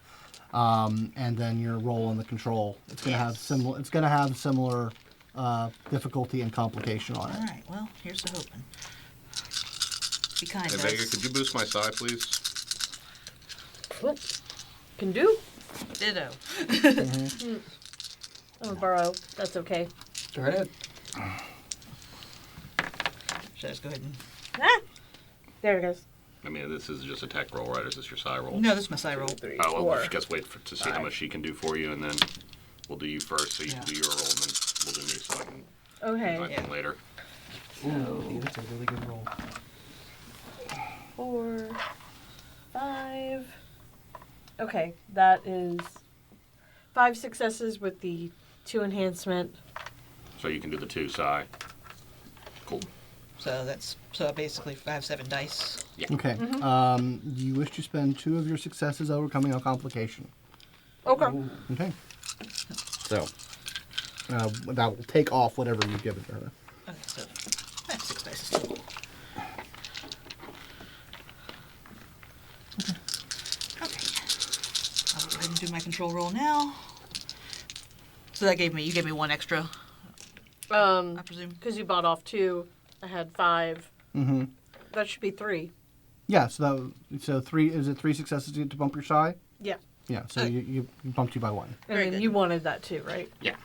and then your roll on the control. It's gonna have similar. It's gonna have similar difficulty and complication on it. All right. Well, here's the hoping. Be kind, Hey, guys. Vega, could you boost my psi, please? Whoop. Can do. Ditto. I'm gonna borrow. That's okay. Go ahead. Should I just go ahead and... Ah! There it goes. I mean, this is just a tech roll, right? Or is this your psi roll? No, this is my side roll. 3, Oh, well, 4. we'll just wait to see how much she can do for you, and then we'll do you first, so you can do your roll, and then we'll do me, so I can Okay. do mine later. Ooh, that's a really good roll. 4, 5. Okay, that is 5 successes with the 2 enhancement. So you can do the 2 psi. Cool. So I basically have 7 dice. Yeah. Okay. Do you wish to spend 2 of your successes overcoming a complication? Okay. Okay. So, that will take off whatever you've given her. Okay, so I have 6 dice still. Okay. I'll go ahead and do my control roll now. So you gave me 1 extra, I presume. Because you bought off 2, I had 5. Mm-hmm. That should be 3. Yeah, so 3, is it 3 successes to bump your psi? Yeah. Yeah, so Okay. you bumped you by 1. And Very then good. you wanted that too, right? Yeah.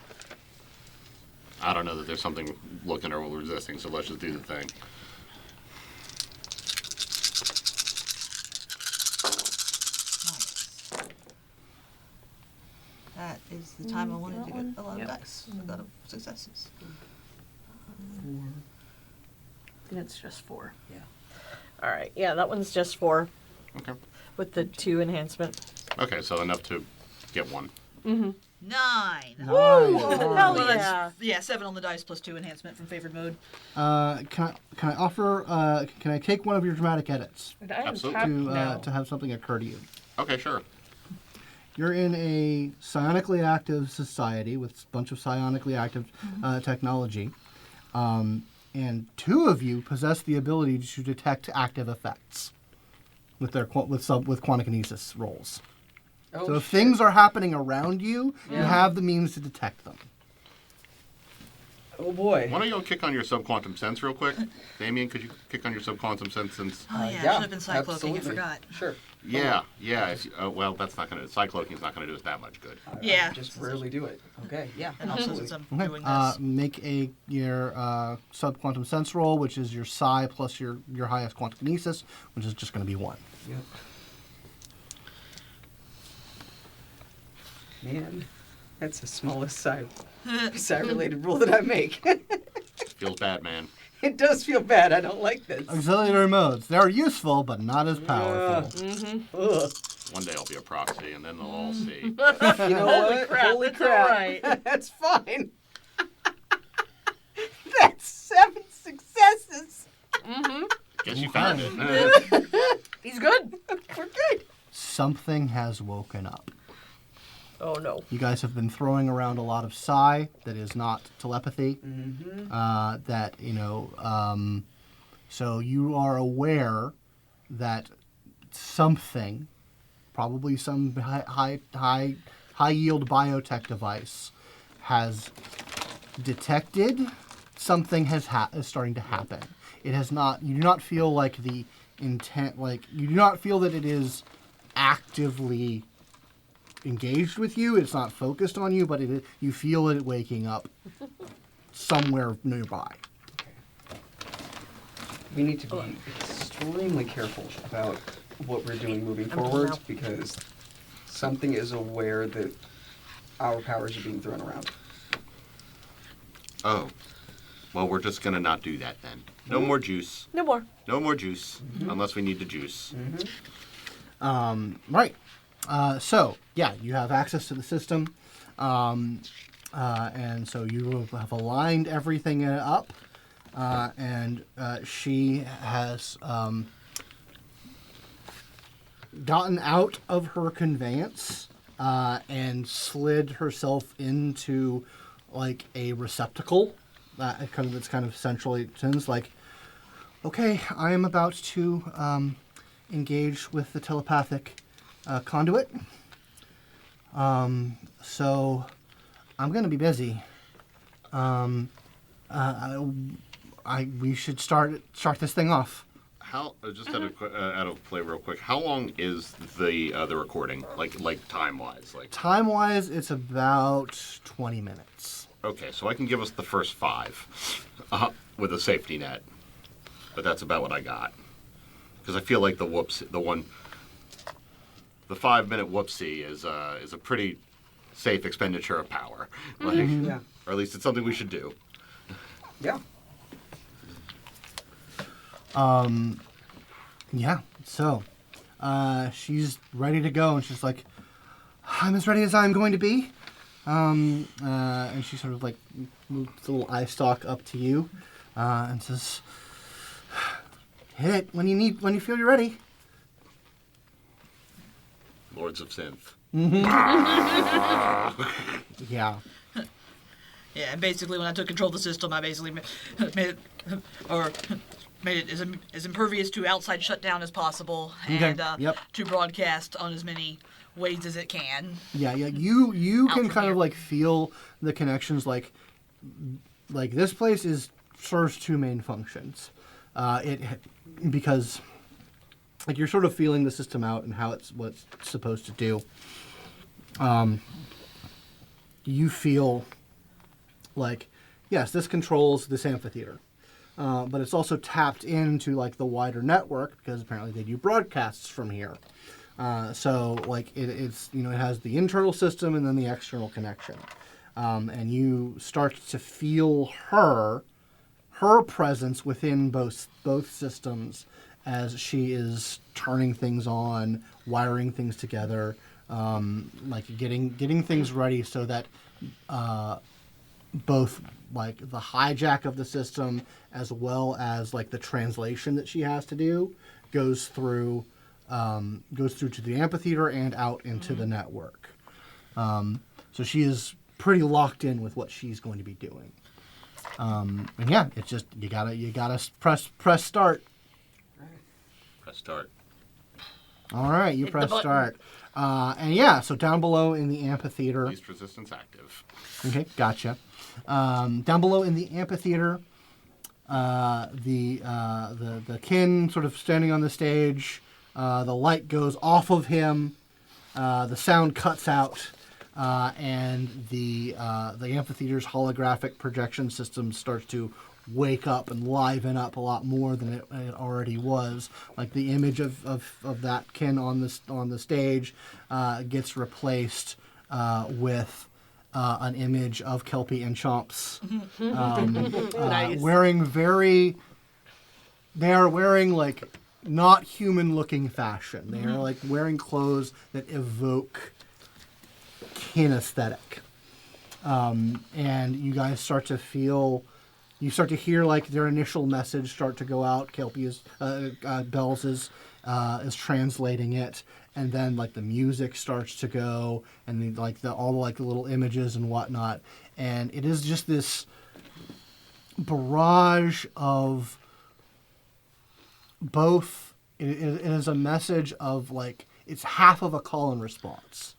I don't know that there's something looking or resisting, so let's just do the thing. Nice. That is the time I wanted to get a lot of dice. A lot of successes. I think it's just 4. Yeah. All right. Yeah, that one's just 4 Okay. with the 2 enhancement. Okay, so enough to get 1. 9. Nice. Hell Well, yeah. yeah, 7 on the dice plus 2 enhancement from favored mode. Can I offer? Can I take one of your dramatic edits And I am Absolutely. tapped to now. to have something occur to you? Okay, sure. You're in a psionically active society with a bunch of psionically active technology, and 2 of you possess the ability to detect active effects with their with quantikinesis rolls. Oh, So if shit. things are happening around you, you Yeah. have the means to detect them. Oh boy. Why don't you go kick on your subquantum sense real quick? Damian, could you kick on your subquantum sense since... Oh, yeah, I should have been cycloaking. absolutely. I forgot. Sure. Yeah. If you, well, that's not going to... Cycloaking's not going to do us that much good. Yeah. I just rarely do it. Okay, yeah. And also absolutely. since I'm Okay. doing this. Make your subquantum sense roll, which is your psi plus your highest quantikinesis, which is just going to be 1. Yep. Man, that's the smallest side-related roll that I make. Feels bad, man. It does feel bad. I don't like this. Auxiliary modes. They're useful, but not as powerful. Ugh. One day I'll be a proxy, and then they'll all see. You know Holy what? crap, Holy that's crap. all right. That's fine. That's 7 successes. Guess you found it. He's good. We're good. Something has woken up. Oh, no. You guys have been throwing around a lot of psi that is not telepathy. So you are aware that something, probably some high yield biotech device, has detected something is starting to happen. It has not. You do not feel like the intent. Like you do not feel that it is actively engaged with you. It's not focused on you, but you feel it waking up somewhere nearby. We need to be extremely careful about what we're doing moving forwards because something is aware that our powers are being thrown around. Oh. Well, we're just going to not do that then. No more juice. No more. No more juice, unless we need the juice. Right. So, yeah, you have access to the system. And so you have aligned everything up. And she has gotten out of her conveyance and slid herself into like a receptacle that's kind of centrally tunes. Like, okay, I am about to engage with the telepathic conduit. So I'm going to be busy. We should start this thing off. How? Just out of play, real quick. How long is the recording? Like time wise? Like Time wise, it's about 20 minutes. okay, so I can give us the first 5 with a safety net, but that's about what I got. Because I feel like the 5-minute whoopsie is a pretty safe expenditure of power. Like, Yeah. or at least it's something we should do. Yeah. Yeah, so she's ready to go, and she's like, I'm as ready as I'm going to be. And she sort of like moves the little eye stalk up to you, and says, "Hit it when you feel you're ready." Lords of Synth. Yeah. Yeah, and basically when I took control of the system, I basically made it as impervious to outside shutdown as possible, and Yep. to broadcast on as many ways as it can. Yeah. You Out can from kind of here. like feel the connections. Like this place serves two main functions. Because like you're sort of feeling the system out and what it's supposed to do. You feel like, yes, this controls this amphitheater, but it's also tapped into like the wider network because apparently they do broadcasts from here. So like it's it has the internal system and then the external connection, and you start to feel her presence within both systems as she is turning things on, wiring things together, like getting things ready so that both like the hijack of the system as well as like the translation that she has to do goes through to the amphitheater and out into the network. So she is pretty locked in with what she's going to be doing. And yeah, it's just you gotta press start. Press start. All right, you Hit the press button. start. And yeah, so down below in the amphitheater. Least resistance active. Okay, gotcha. Down below in the amphitheater, the kin sort of standing on the stage. The light goes off of him. The sound cuts out, and the amphitheater's holographic projection system starts to wake up and liven up a lot more than it already was. Like the image of that kin on the stage gets replaced with an image of Kelpie and Chomps Nice. they are wearing like not human looking fashion. They are like wearing clothes that evoke kinesthetic. And you guys start to hear like their initial message start to go out. Kelpie Bells is translating it, and then like the music starts to go, and all the little images and whatnot, and it is just this barrage of both. It is a message of like it's half of a call and response.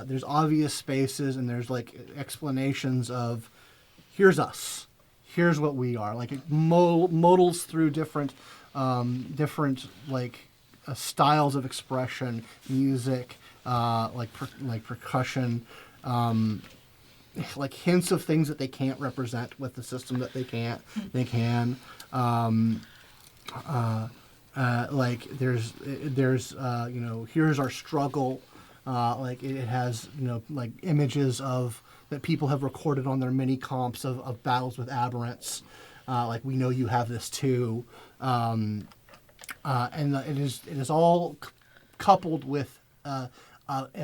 There's obvious spaces, and there's like explanations of here's us. Here's what we are. Like it modals through different styles of expression, music, like percussion, like hints of things that they can't represent with the system that they can. Like there's here's our struggle. Like it has like images of that people have recorded on their mini comps of battles with aberrants. Like we know you have this too, and it is all coupled with a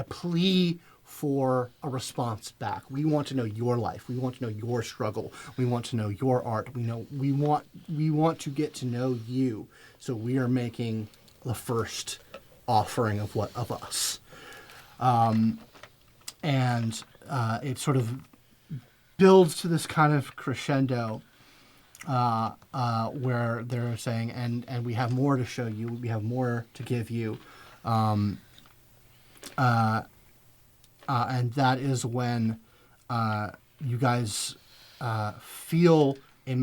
plea for a response back. We want to know your life. We want to know your struggle. We want to know your art. We want to get to know you. So we are making the first offering of us. And it sort of builds to this kind of crescendo where they're saying, and we have more to show you, we have more to give you. And that is when you guys feel a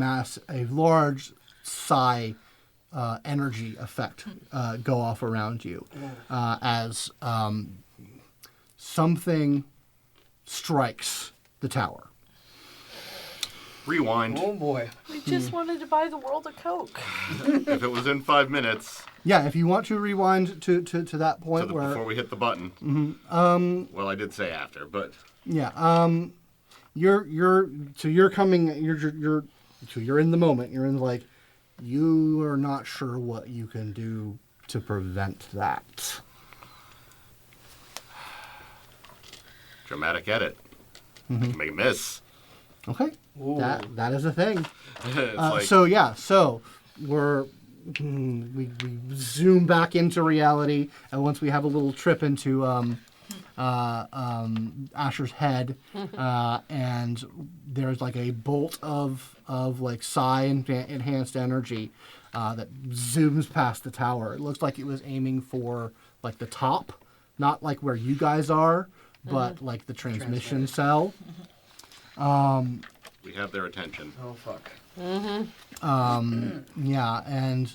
large psi energy effect go off around you as something strikes the tower. Rewind. Oh boy. We just wanted to buy the world a Coke. If it was in 5 minutes, Yeah, if you want to rewind to that point where before we hit the button. Well, I did say after, but you're in the moment. You're in like you are not sure what you can do to prevent that. dramatic edit. Make a miss. Okay. Ooh. That is a thing. It's like, So we zoom back into reality, and once we have a little trip into Asher's head, and there's like a bolt of like psi enhanced energy that zooms past the tower. It looks like it was aiming for like the top, not like where you guys are, but like the transmission cell. we have their attention. Oh, fuck. Yeah, and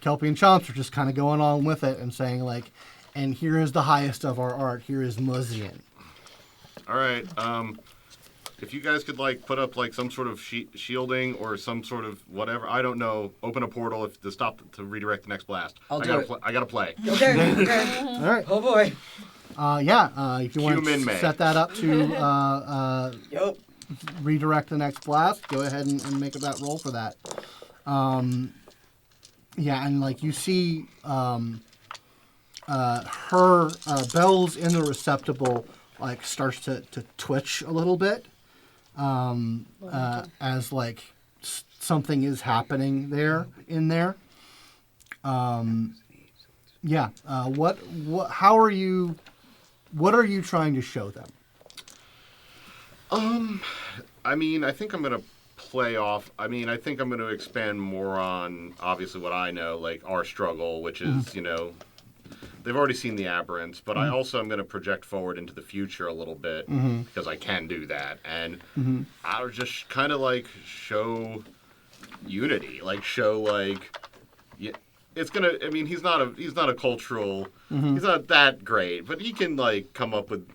Kelpie and Chomps are just kind of going on with it and saying like, and here is the highest of our art. Here is Muzian. All right. If you guys could like put up like some sort of shielding or some sort of whatever, I don't know. Open a portal to redirect the next blast. I'll do it. I gotta play. Okay. Okay. All right. Oh boy. If you want to set that up to Yup. redirect the next blast, go ahead and make that roll for that. Yeah, and like you see her bells in the receptacle like starts to twitch a little bit as like something is happening there in there. Yeah. What are you trying to show them? I mean, I think I'm gonna play off. I mean, I think I'm gonna expand more on obviously what I know, like our struggle, which is they've already seen the aberrants, but I also am gonna project forward into the future a little bit because I can do that, and I'll just kind of like show unity, like show like. Yeah, it's gonna. I mean, he's not a cultural. He's not that great, but he can like come up with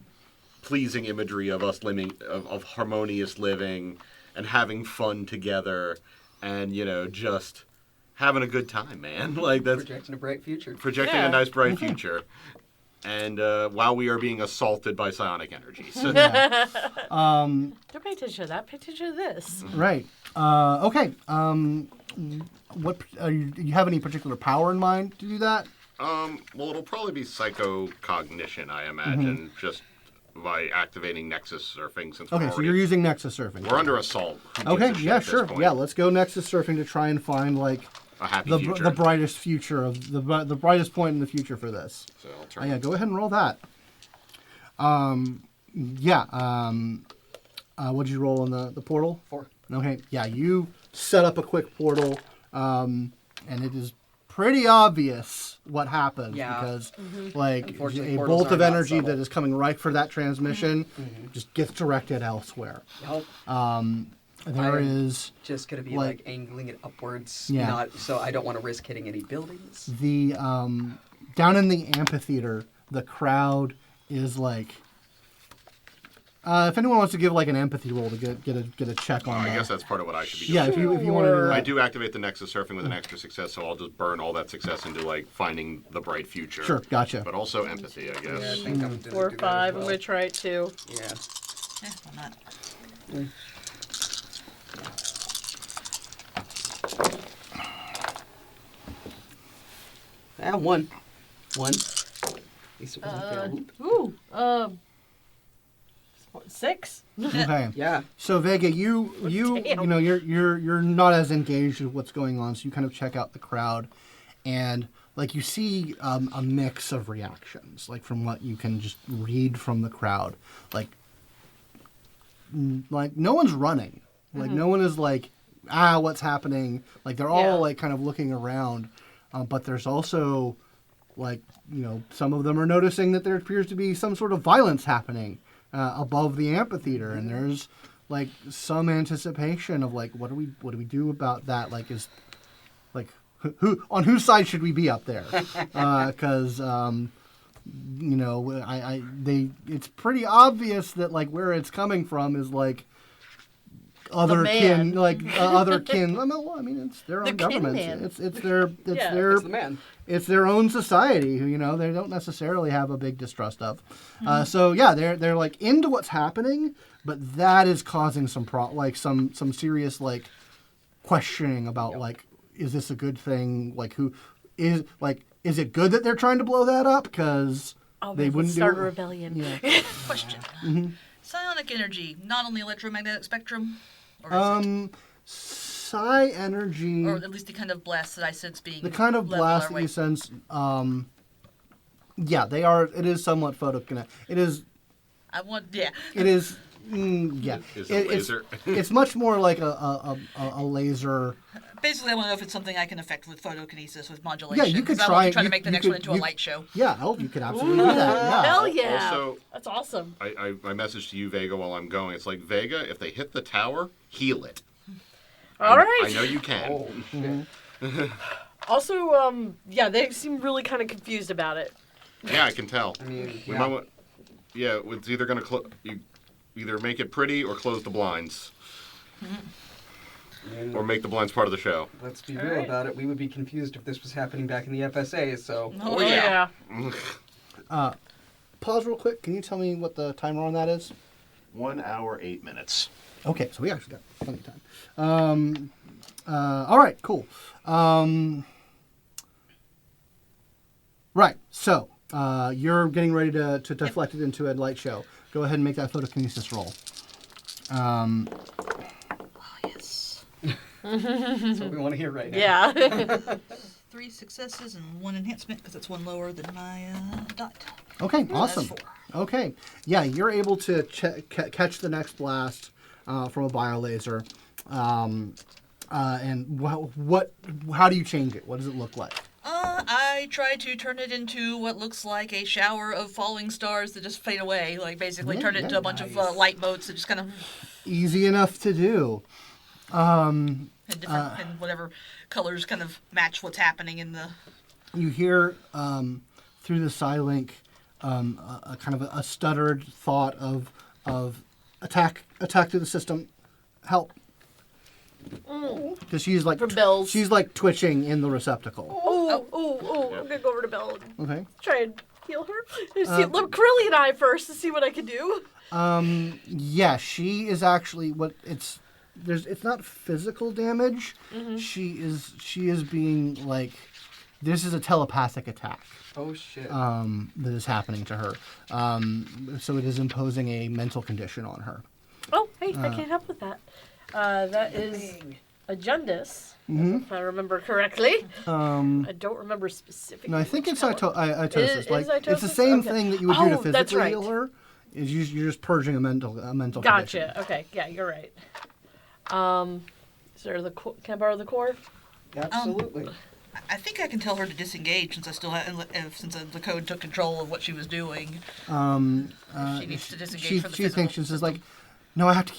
pleasing imagery of us living, of harmonious living, and having fun together, and just having a good time, man. Like that's Projecting a bright future. projecting a nice bright future, and while we are being assaulted by psionic energy. So, Don't pay attention to that. Pay attention to this. Right. Okay. What do you have any particular power in mind to do that? well, it'll probably be psychocognition, I imagine, just by activating Nexus surfing. Since Okay, so you're using Nexus surfing. we're under assault. Who gives Okay, a shit yeah, at this sure. point? Yeah, let's go Nexus surfing to try and find like A happy the future. the brightest future of the brightest point in the future for this. So I'll turn. Yeah, go ahead and roll that. What'd you roll in the portal? 4. Okay, yeah, you set up a quick portal, and it is pretty obvious what happens Yeah. because, like, Unfortunately, a portals bolt are of not energy subtle. that is coming right for that transmission just gets directed elsewhere. Yup. There is Just gonna be like- like angling it upwards. Yeah. Not so I don't want to risk hitting any buildings. the down in the amphitheater. The crowd is like. If anyone wants to give like an empathy roll to get a check on I that. guess that's part of what I should be Yeah, doing. if you want to do that. I do activate the Nexus surfing with an extra success, so I'll just burn all that success into like finding the bright future. Sure, gotcha. But also empathy, I guess. Yeah, I think I'm gonna 4 or do that 5. as well. I'm going to try it too. Yeah. Why not? Ah, 1. 1. At least it wasn't failed. Ooh. 6. Okay. Yeah. So Vega, you Damn. know you're not as engaged with what's going on, so you kind of check out the crowd, and like you see a mix of reactions, like from what you can just read from the crowd, like no one's running, like no one is like what's happening, like they're all Yeah. like kind of looking around, but there's also like some of them are noticing that there appears to be some sort of violence happening above the amphitheater, and there's like some anticipation of like what do we do about that, like is like who on whose side should we be up there, because it's pretty obvious that like where it's coming from is like other man. kin, like other kin. Well, I mean, it's their The own kin governments. man. It's their Yeah. That's the man. it's their own society who they don't necessarily have a big distrust of. So yeah, they're like into what's happening, but that is causing some some serious like questioning about Yep. like, is this a good thing? Like is it good that they're trying to blow that up? Because Oh, they let's wouldn't start do a it. rebellion. Yeah. Question. Psionic energy, not on the electromagnetic spectrum? Or is it? Psi energy. Or at least the kind of blast that I sense being The kind of level blast our that way. you sense. Yeah, they are. It is somewhat photokinetic. It is. I want, yeah. It is. Yeah. Is it a It's, laser? it's much more like a laser. Basically, I want to know if it's something I can affect with photokinesis, with modulation. Yeah, you could 'cause I try. want to try to you- make the you next could- one into a you- light show. Yeah, you could absolutely do that. Yeah. Hell yeah. Also, That's awesome. I message to you, Vega, while I'm going. It's like, Vega, if they hit the tower, heal it. All right. I know you can. Oh, shit. Also, yeah, they seem really kind of confused about it. Yeah, I can tell. I mean, We yeah. might want, yeah, it's either going to you either make it pretty or close the blinds. I mean, Or make the blinds part of the show. let's be All real right. about it. We would be confused if this was happening back in the FSA, so... Oh, yeah. Pause real quick. Can you tell me what the timer on that is? 1 hour, 8 minutes. Okay, so we actually got plenty of time. All right, cool. Right, so you're getting ready to deflect it into a light show. Go ahead and make that photokinesis roll. Oh, yes. That's what we want to hear right now. Yeah. 3 successes and 1 enhancement, because it's 1 lower than my dot. Okay, That's awesome. 4. Okay, yeah, you're able to catch the next blast from a biolaser. And how do you change it? What does it look like? I try to turn it into what looks like a shower of falling stars that just fade away. Like, basically Yeah, turn it into a bunch of light motes that just kind of... Easy enough to do. And different, and whatever colors kind of match what's happening in the... You hear through the Psylink a kind of a stuttered thought of attack to the system, help. Because she's like For Bells. she's like twitching in the receptacle. Oh, I'm gonna go over to Belle and Okay. try and heal her. Look, Curly and I first to see what I can do. Yeah, she is actually it's not physical damage. Mm-hmm. She is being like, this is a telepathic attack. Oh, shit. That is happening to her. So it is imposing a mental condition on her. Oh, hey, I can't help with that. That is Agendus, if I remember correctly. I don't remember specifically. No, I think it's which color. itosis. Is It's the itosis? same Okay. thing that you would do to Oh, that's physically right. heal her. Is you're just purging a mental condition. Gotcha. Okay, yeah, you're right. Is there can I borrow the core? Absolutely. I think I can tell her to disengage since I still have, since the code took control of what she was doing. She needs to disengage She from the she physical thinks she's just system. like, no, I have to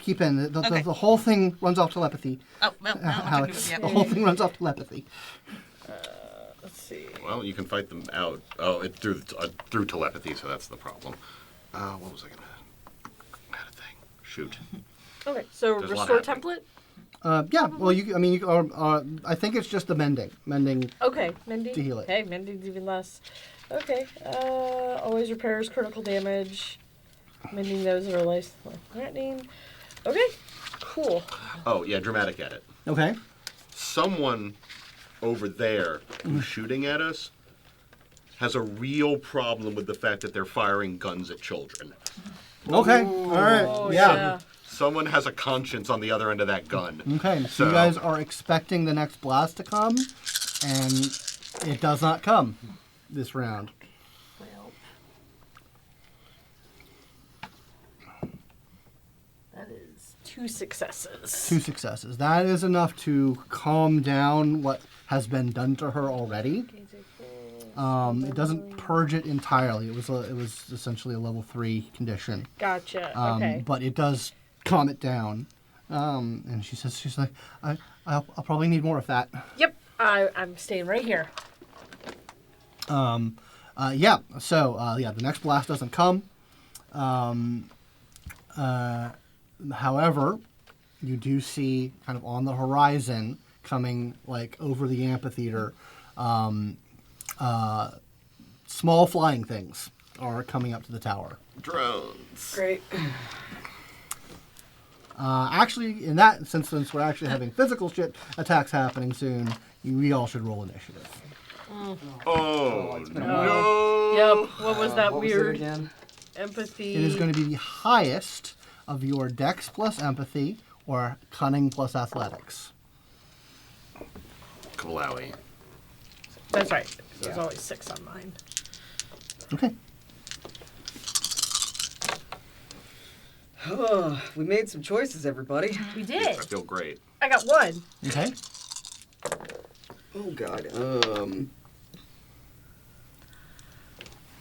keep in. Okay. The whole thing runs off telepathy. Oh, well, now I'm Alex, with the you. whole thing runs off telepathy. Let's see. Well, you can fight them out. Oh, it's through telepathy, so that's the problem. What was I gonna... I had a thing. Shoot. Okay, so There's a lot restore happening. template. Yeah. Well, I think it's just the mending. Okay, mending. To heal it. Hey, mending's even less. Okay, always repairs critical damage. Mending those that are life threatening. Okay, cool. Oh, yeah, dramatic edit. Okay. Someone over there who's shooting at us has a real problem with the fact that they're firing guns at children. Okay. All right. Oh, yeah. Someone has a conscience on the other end of that gun. Okay. So So- you guys are expecting the next blast to come, and it does not come this round. Well, that is 2 successes. 2 successes. That is enough to calm down what has been done to her already. It doesn't purge it entirely. It was essentially a level 3 condition. Gotcha. Okay. But it does calm it down. And she's like, I'll probably need more of that. Yep. I'm staying right here. Yeah. So the next blast doesn't come. However, you do see kind of on the horizon, coming like over the amphitheater, small flying things are coming up to the tower. Drones. Great. Actually, in that since we're actually having physical shit attacks happening soon, we all should roll initiative. Oh, it's been a no. Yep. What was that what was it weird? again? Empathy. It is going to be the highest of your Dex plus Empathy or Cunning plus Athletics. Kalawi. That's right. There's Yeah. always 6 on mine. Okay. Oh, we made some choices, everybody. We I did. feel great. I got 1. Okay. Oh God.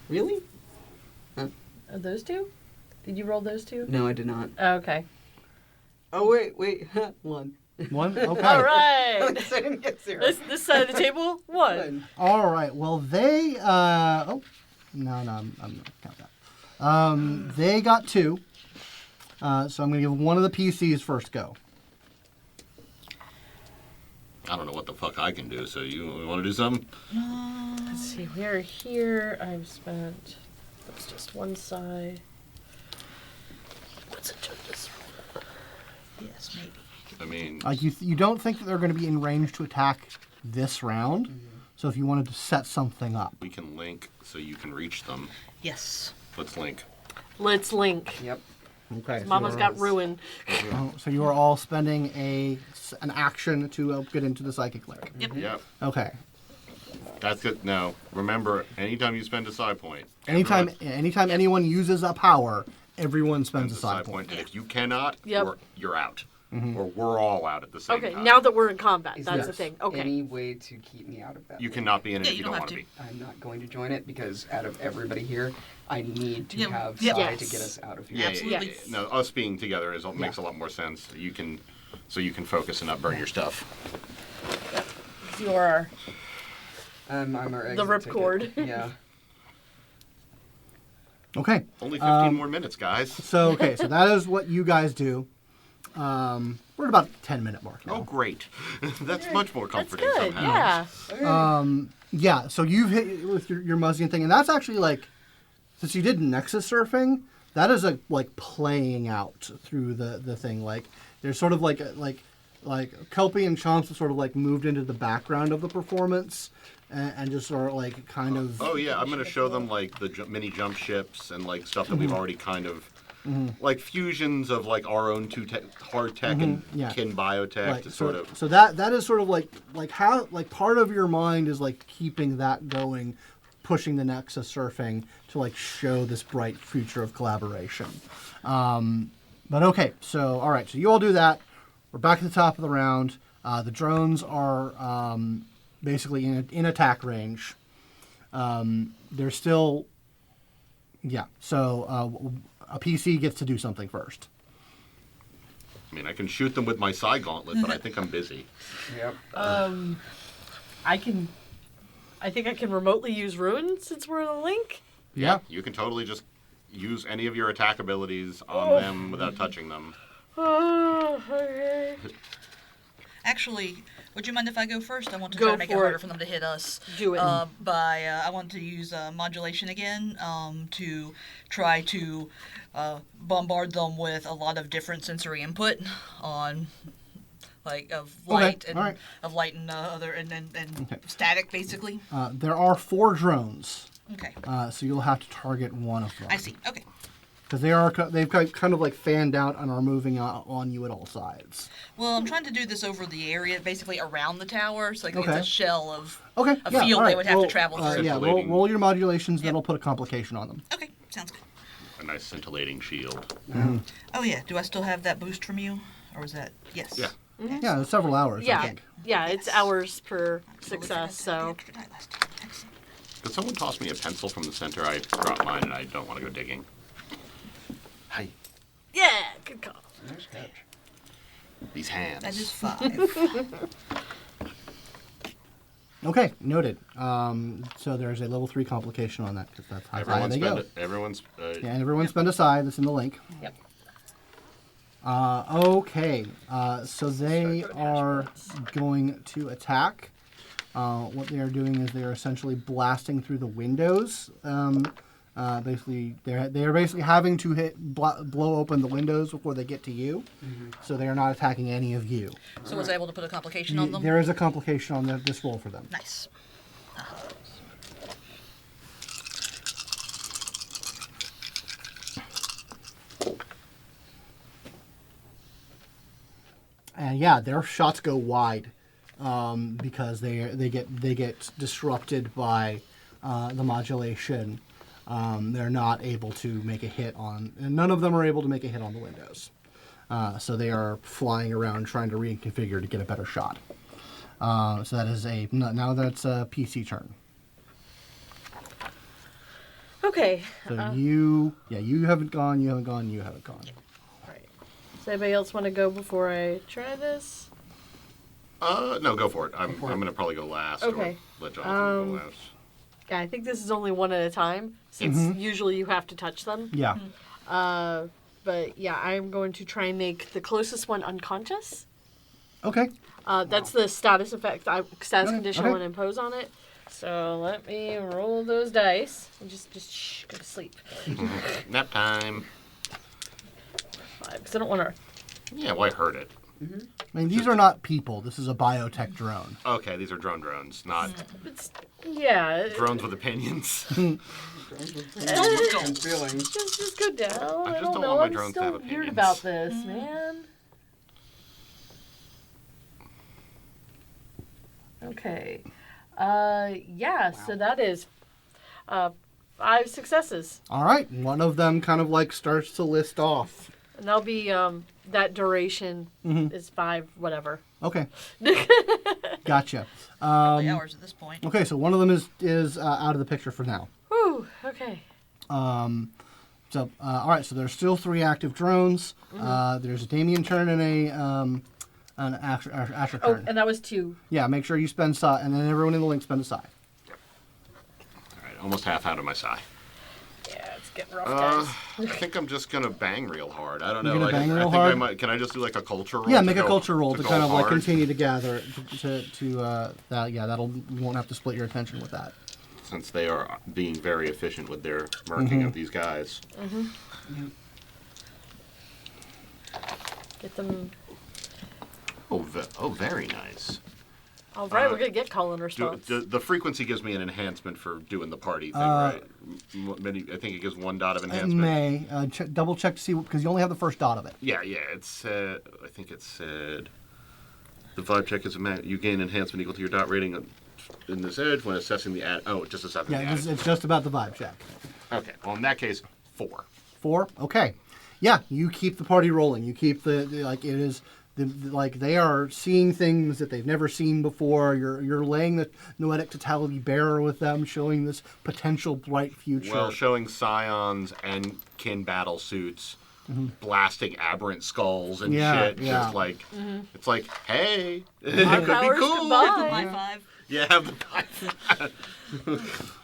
Really? Are those 2? Did you roll those 2? No, I did not. Oh, okay. Oh wait. 1. 1? Okay. All right. I didn't get 0. This side of the table, 1. All right. Well, they. Oh, no, I'm not count that. They got 2. So I'm going to give one of the PCs first go. I don't know what the fuck I can do, so you want to do something? Let's see. We're here. I've spent. That's just one side. What's a judge's roll? Yes, maybe. I mean, You don't think that they're going to be in range to attack this round. So if you wanted to set something up. we can link so you can reach them. Yes. Let's link. Let's link. Yep. Okay. Mama's got ruin. So you are all spending an action to get into the psychic link. Yep. Yep. Okay. That's good. Now, remember, anytime you spend a side point. Anytime everyone anyone uses a power, everyone spends a spends side point. And if you cannot, Yep. you're out. Or we're all out at the same Okay, time. now that we're in combat, Is that's there the thing. Okay. any way to keep me out of that? You link? cannot be in it Yeah, if you you don't don't have want to be. I'm not going to join it because out of everybody here, I need to Yeah, have yeah. Sai Yes. to get us out of here. Yeah, Absolutely. yeah. No, us being together makes a lot more sense. You can focus and not burn your stuff. Your I'm our the exit ripcord. ticket. Yeah. Okay. Only 15 more minutes, guys. So that is what you guys do. We're at about 10-minute mark Oh, now. great. That's much more That's comforting good. somehow. Yeah. Yeah, so you've hit with your Muzzian thing, and that's actually like, since you did Nexus surfing, that is like playing out through the thing. Like there's sort of like Kelpie and Chomps have sort of like moved into the background of the performance, and just sort of like kind of. Oh, yeah. I'm going to show them, like, the mini jump ships and, like, stuff that we've already kind of... Like, fusions of, like, our own hard tech and yeah. kin biotech Like, to sort of... So that is sort of like how like part of your mind is like keeping that going, pushing the Nexus surfing to like show this bright future of collaboration. But okay, so all right, so you all do that. We're back at the top of the round. The drones are basically in attack range. They're still, yeah. So a PC gets to do something first. I mean, I can shoot them with my Psy Gauntlet, but I think I'm busy. Yep. I think I can remotely use ruin since we're in a link. Yeah. You can totally just use any of your attack abilities on them without touching them. Oh, okay. Actually, would you mind if I go first? I want to Go try to make it for harder it. for them to hit us. Do it. I want to use modulation again to try to bombard them with a lot of different sensory input on, like of light and alright. of light and other and Okay. static basically. There are 4 drones, Okay, so you'll have to target one of them. I see. Okay. Because they've kind of like fanned out and are moving on you at all sides. Well, I'm trying to do this over the area, basically around the tower, so like Okay. it's a shell of Okay. a yeah, field all they right. would have Roll- to travel through. Yeah, Scintillating. roll your modulations, Yep. that'll put a complication on them. Okay, sounds good. A nice scintillating shield. Oh yeah, do I still have that boost from you, or was that yes? Yeah. Yeah, it's several hours, I Yeah, think. yeah, it's hours per success. So Excellent. Could someone toss me a pencil from the center? I dropped mine and I don't want to go digging. Hi. yeah, good call. Nice catch. These hands. That is 5. Okay, noted. So there's a level 3 complication on that, because that's how high they go. Everyone's. Yeah, and everyone spend a side that's in the link. Yep. Okay, so they are going to attack. What they are doing is they are essentially blasting through the windows. Basically, they are basically having to blow open the windows before they get to you. So they are not attacking any of you. So was I able to put a complication on them? There is a complication on this roll for them. Nice. And yeah, their shots go wide because they get disrupted by the modulation. They're not able to make a hit on, and none of them are able to make a hit on the windows. So they are flying around trying to reconfigure to get a better shot. So that is now that's a PC turn. Okay. So you haven't gone, you haven't gone. Right. Does anybody else want to go before I try this? No, go for it. I'm gonna probably go last. Okay. Or let Johnathan go last. Yeah, I think this is only one at a time, since usually you have to touch them. Yeah. But yeah, I'm going to try and make the closest one unconscious. Okay. That's the status effect, status condition I okay. want to impose on it. So let me roll those dice. And just shh, go to sleep. Nap time. 5, because I don't want to. Yeah, why hurt it? I mean, these are not people. This is a biotech drone. Okay, these are drones, not Yeah. drones with opinions. And feelings. Just go down. I just don't don't know. want my I'm drones to still have weird opinions. about this, man. Okay. Yeah, so that is 5 successes. All right. One of them kind of like starts to list off. And that'll be, that duration is 5, whatever. Okay. Gotcha. Probably hours at this point. Okay, so one of them is out of the picture for now. Whew, okay. So all right. So there's still 3 active drones. There's a Damian turn and an Asher Oh, turn. and that was 2. Yeah. Make sure you spend psi, and then everyone in the link spend a psi. All right, almost half out of my psi. Yeah, it's getting rough, guys. I think I'm just gonna bang real hard. I don't know. You're gonna Like, bang I real think I hard? might. Can I just do like a culture roll? Yeah, to make a go- culture roll to go kind of like hard? continue to gather that. Yeah, that'll you won't have to split your attention with that. Since they are being very efficient with their murking of these guys. Get them. Oh, very nice. All right, we're going to get call and response. The frequency gives me an enhancement for doing the party thing, right? I think it gives 1 dot of It enhancement. may double check to see because you only have the first dot of it. Yeah, it's I think it said the vibe check is you gain enhancement equal to your dot rating in this edge when assessing the ad. Oh, just assessing the Yeah, ad. it's just about the vibe check. Okay, well in that case, 4. 4. Okay. Yeah, you keep the party rolling. You keep like it is. Like they are seeing things that they've never seen before. You're laying the noetic totality bare with them, showing this potential bright future. Well, showing scions and kin battle suits, blasting aberrant skulls and shit. Yeah. Just like it's like, hey, it Our could be powers cool. combined. High 5. Yeah, the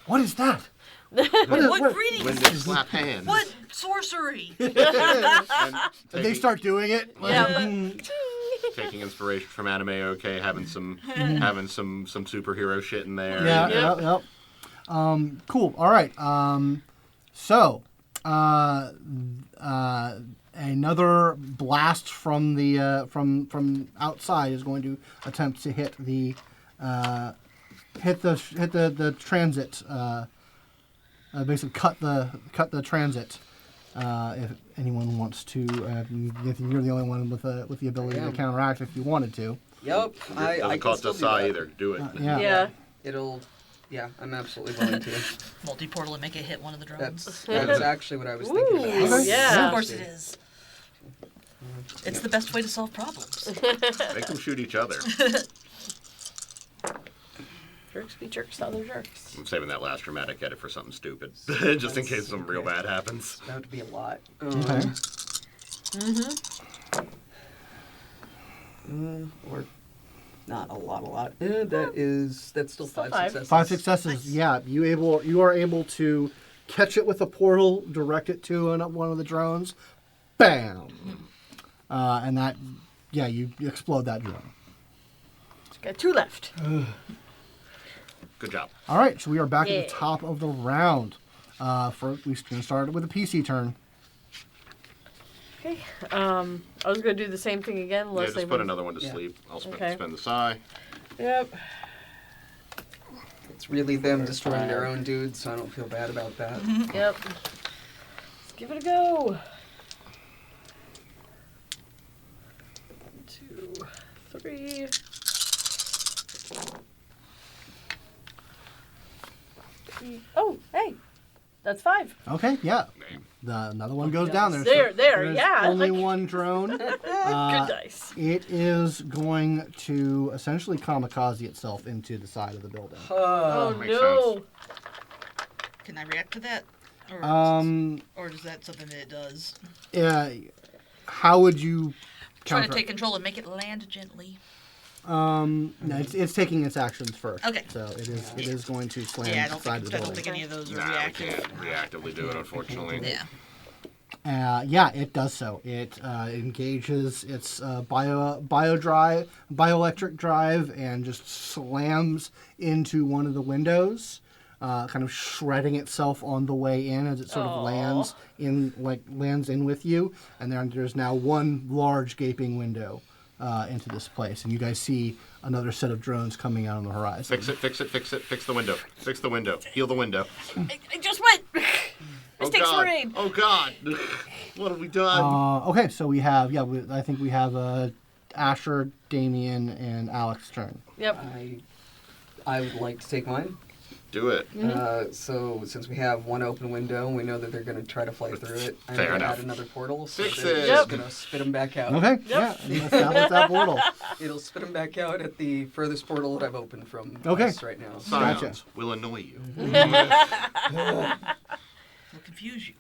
What is that? What greetings? when they slap hands. What sorcery? And And they taking, start doing it. Yeah. taking inspiration from anime. Okay, having some superhero shit in there. Yeah. Yep. Cool. All right. So, another blast from the from outside is going to attempt to hit the transit. Basically, cut the transit. If anyone wants to, you're the only one with the ability to counteract if you wanted to. Yep. I Doesn't can cost still a do psi that. either. Do it. Yeah. Yeah, I'm absolutely willing to. Multi-portal and make it hit one of the drones. That's actually what I was thinking about. Ooh, yeah. Of course it is. It's the best way to solve problems. Make them shoot each other. Jerks be jerks, other jerks. I'm saving that last dramatic edit for something stupid, just in case something real bad happens. That would be a lot. Okay. Or not a lot. That's still Still 5 5. successes. 5 successes. Yeah, you are able to catch it with a portal, direct it to one of the drones, bam, and that, yeah, you explode that drone. Got 2 left. Good job. All right, so we are back at Yeah. the top of the round. We started with a PC turn. Okay. I was going to do the same thing again. Yeah, Unless just they put win. another one to Yeah. sleep. I'll spend Okay. the psi. Yep. It's really them destroying their own dudes, so I don't feel bad about that. Yep. Let's give it a go. 2. 3. Oh, hey. That's 5. Okay, yeah. Another one goes down there. There, There's yeah. only like, one drone. good dice. It is going to essentially kamikaze itself into the side of the building. Oh, makes no. sense. Can I react to that? Or is that something that it does? Yeah. How would you Try to counter? take control and make it land gently. No, it's taking its actions first. Okay. So it is going to slam Yeah, I the don't side of think, the I don't building. think any of those are Nah, we reactive. can't reactively do it, unfortunately. Yeah. Yeah, it does so. It engages its bioelectric drive and just slams into one of the windows, kind of shredding itself on the way in as it sort of lands in with you. And there's now one large gaping window into this place, and you guys see another set of drones coming out on the horizon. Fix it, fix it, fix it, fix the window. Fix the window. Heal the window. I just went. Mistakes were made. Oh God! What have we done? Okay, so we have I think we have Asher, Damian, and Alex's turn. Yep. I would like to take mine. Do it. So since we have one open window and we know that they're going to try to fly through it, I'm Fair going to enough. add another portal. So Fix they're it. just going to spit them back out. Okay, yeah, establish that portal. It'll spit them back out at the furthest portal that I've opened from Okay. us right now. Scions Gotcha. will annoy you. We'll confuse you.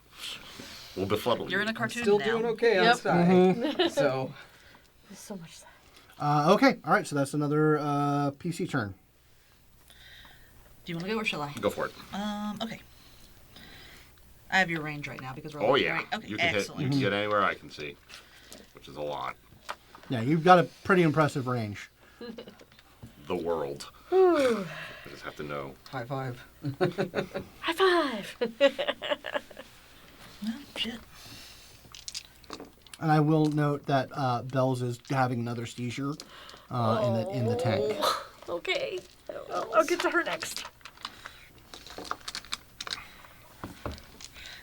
We'll befuddle You're you. in a cartoon Still now. doing okay Yep. outside. So There's so much sad. Okay, all right, so that's another PC turn. Do you want to go or shall I? Go for it. Okay. I have your range right now because we're Oh looking yeah. right. Okay, You can hit. excellent. You can get anywhere I can see, which is a lot. Yeah, you've got a pretty impressive range. The world. Ooh. I just have to know. high five. High 5. Well, shit. And I will note that Bells is having another seizure in the tank. Okay. I'll get to her next.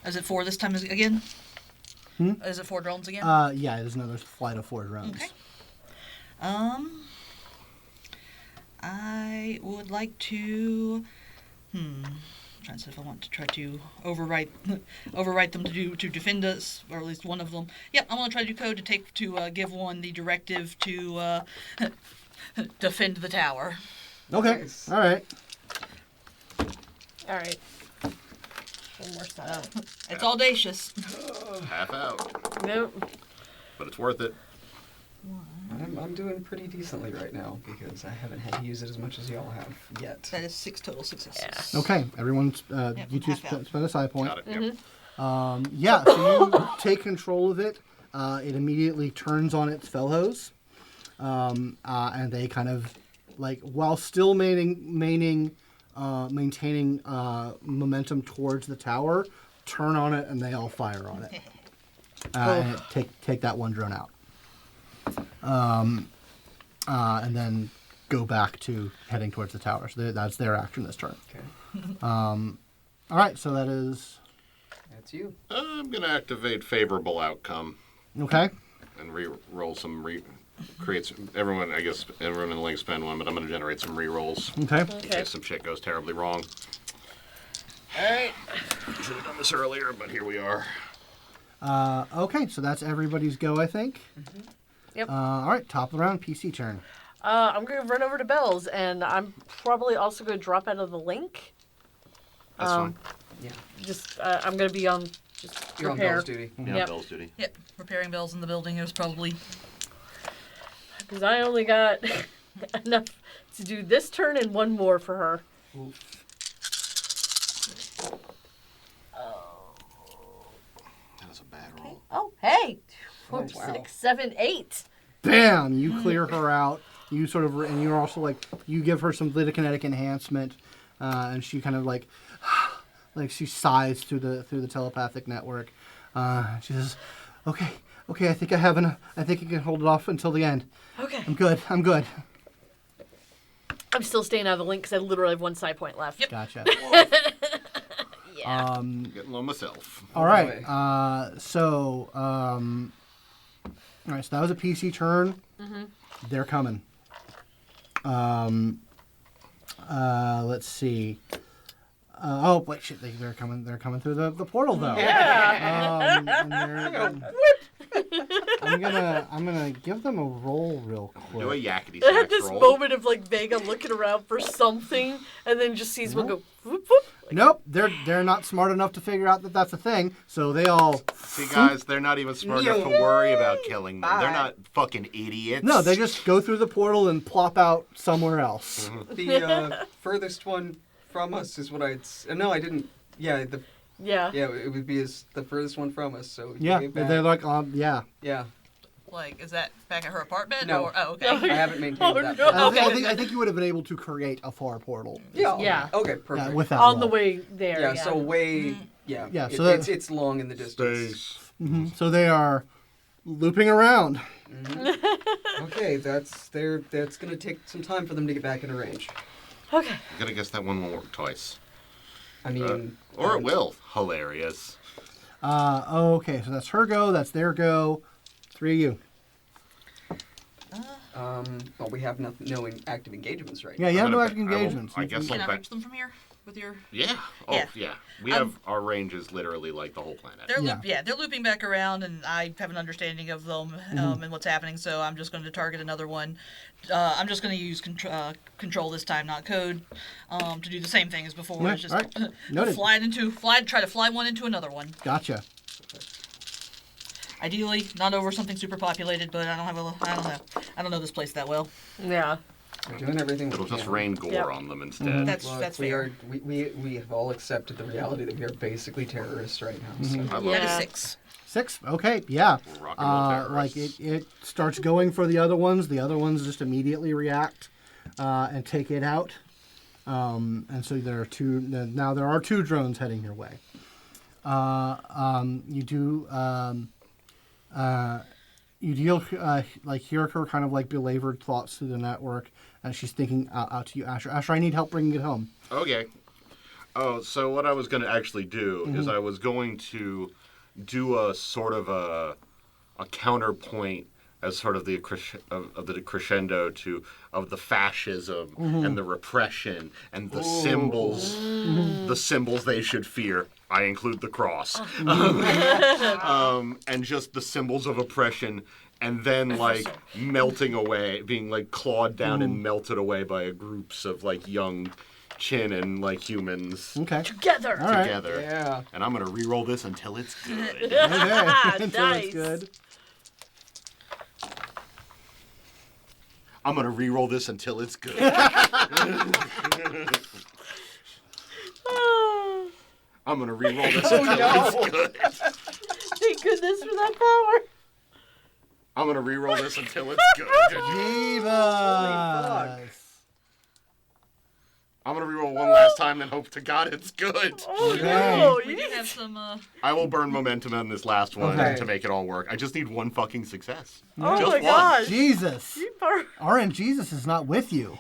Is it 4 this time again? Is it 4 drones again? Yeah, there's another flight of 4 drones. Okay. I would like to. Trying to see if I want to try to overwrite them to defend us, or at least one of them. Yep, I'm gonna try to do code to give one the directive to defend the tower. Okay, Nice. all right. All right. One more side. It's audacious. Half out, Nope. but it's worth it. I'm doing pretty decently right now because I haven't had to use it as much as y'all have yet. That is 6 total successes. Okay, everyone's you two half out. spend a side point. Got it. Yep. Yeah, so you take control of it. It immediately turns on its fellows, and they kind of while still maintaining momentum towards the tower, turn on it and they all fire on it. And take that one drone out. And then go back to heading towards the tower. So that's their action this turn. Okay. All right, so that is That's you. I'm gonna activate favorable outcome okay. and re-roll some create some, everyone. I guess everyone in the link spend one, but I'm gonna generate some re-rolls Okay. in Okay. case some shit goes terribly wrong. All right. Should have done this earlier, but here we are. Okay, so that's everybody's go, I think. Yep. All right, top of the round, PC turn. I'm going to run over to Bells, and I'm probably also going to drop out of the link. That's fine. Yeah. Just, I'm going to be on just You're on repair. Bell's duty. Yeah, Yep. Bell's duty. Yep, repairing bells in the building is probably. Because I only got enough to do this turn and one more for her. That was a bad roll. Oh, hey! Oh, 4, wow. 6, 7, 8. Bam! You clear her out. You sort of, and you're also you give her some Vitakinetic enhancement, and she kind of like she sighs through the telepathic network. She says, "Okay, I think I have enough. I think I can hold it off until the end. Okay. I'm good. I'm still staying out of the link because I literally have one side point left. Yep. Gotcha. Yeah. Getting low myself. All right. All right. So that was a PC turn. They're coming. Let's see. Oh wait, shit! They're coming. They're coming through the portal though. Yeah. I'm gonna give them a roll real quick. Do a yakety I had sax this roll. moment of like Vega looking around for something, and then just sees one go whoop whoop. Like, Nope, they're not smart enough to figure out that that's a thing. So they all. See, guys, they're not even smart enough to worry about killing them. They're not fucking idiots. No, they just go through the portal and plop out somewhere else. The furthest one from us is what I'd. No, I didn't. Yeah, yeah. yeah, it would be the furthest one from us. So Yeah, way back. they're like, yeah. Yeah, Like, is that back at her apartment? No. Or, oh, okay. I haven't maintained Oh, that. no. part. I think you would have been able to create a far portal. Yeah. Yeah. Okay. Perfect. with that On the roll. way there. yeah. So way. Yeah. Yeah, It, so that- it's long in the distance. Mhm. So they are looping around. Okay, that's gonna take some time for them to get back into range. Okay. I'm gonna guess that one won't work twice. I mean, Or it will. Hilarious. Okay, so that's her go. That's their go. 3 of you. Well, we have no active engagements right Yeah, now. you have I'm no gonna active bet- I will- engagements. I guess Can I'll I bet. reach them from here with your? Yeah. Oh, Yeah. yeah. We have our ranges literally like the whole planet. They're looping back around, and I have an understanding of them and what's happening. So I'm just going to target another one. I'm just going to use control this time, not code, to do the same thing as before. Yeah, It's just alright. Noted. try to fly one into another one. Gotcha. Ideally, not over something super populated, but I don't know this place that well. Yeah. We're doing everything. It'll we just can. rain gore Yep. on them instead. That's Look, we fair. are we have all accepted the reality that we are basically terrorists right now. So. I love That Yeah. is 6. 6. Okay, yeah. We're rock and roll Like terrorists. it starts going for the other ones. The other ones just immediately react and take it out. And so there are two. Now there are 2 drones heading your way. You do. You deal hear her kind of like belabored thoughts through the network, and she's thinking out to you, Asher. Asher, I need help bringing it home. Okay. Oh, so what I was going to actually do is I was going to do a sort of a counterpoint as sort of the crescendo of the fascism and the repression and the symbols, the symbols they should fear. I include the cross, and just the symbols of oppression, and then like melting away, being like clawed down and melted away by groups of like young Chin and like humans Okay. Together. All right. together. Yeah. And I'm gonna re-roll this until it's good. Okay. Until Nice. it's good. I'm gonna re-roll this until it's good. Oh, I'm gonna re-roll this until it's good. thank goodness for that power. I'm gonna re-roll this until it's good. Divas. I'm gonna re-roll one last time and hope to God it's good. Oh Okay. no. We did have some. I will burn momentum on this last one Okay. to make it all work. I just need one fucking success. Oh Just my one. gosh. Jesus. You are- RN Jesus is not with you.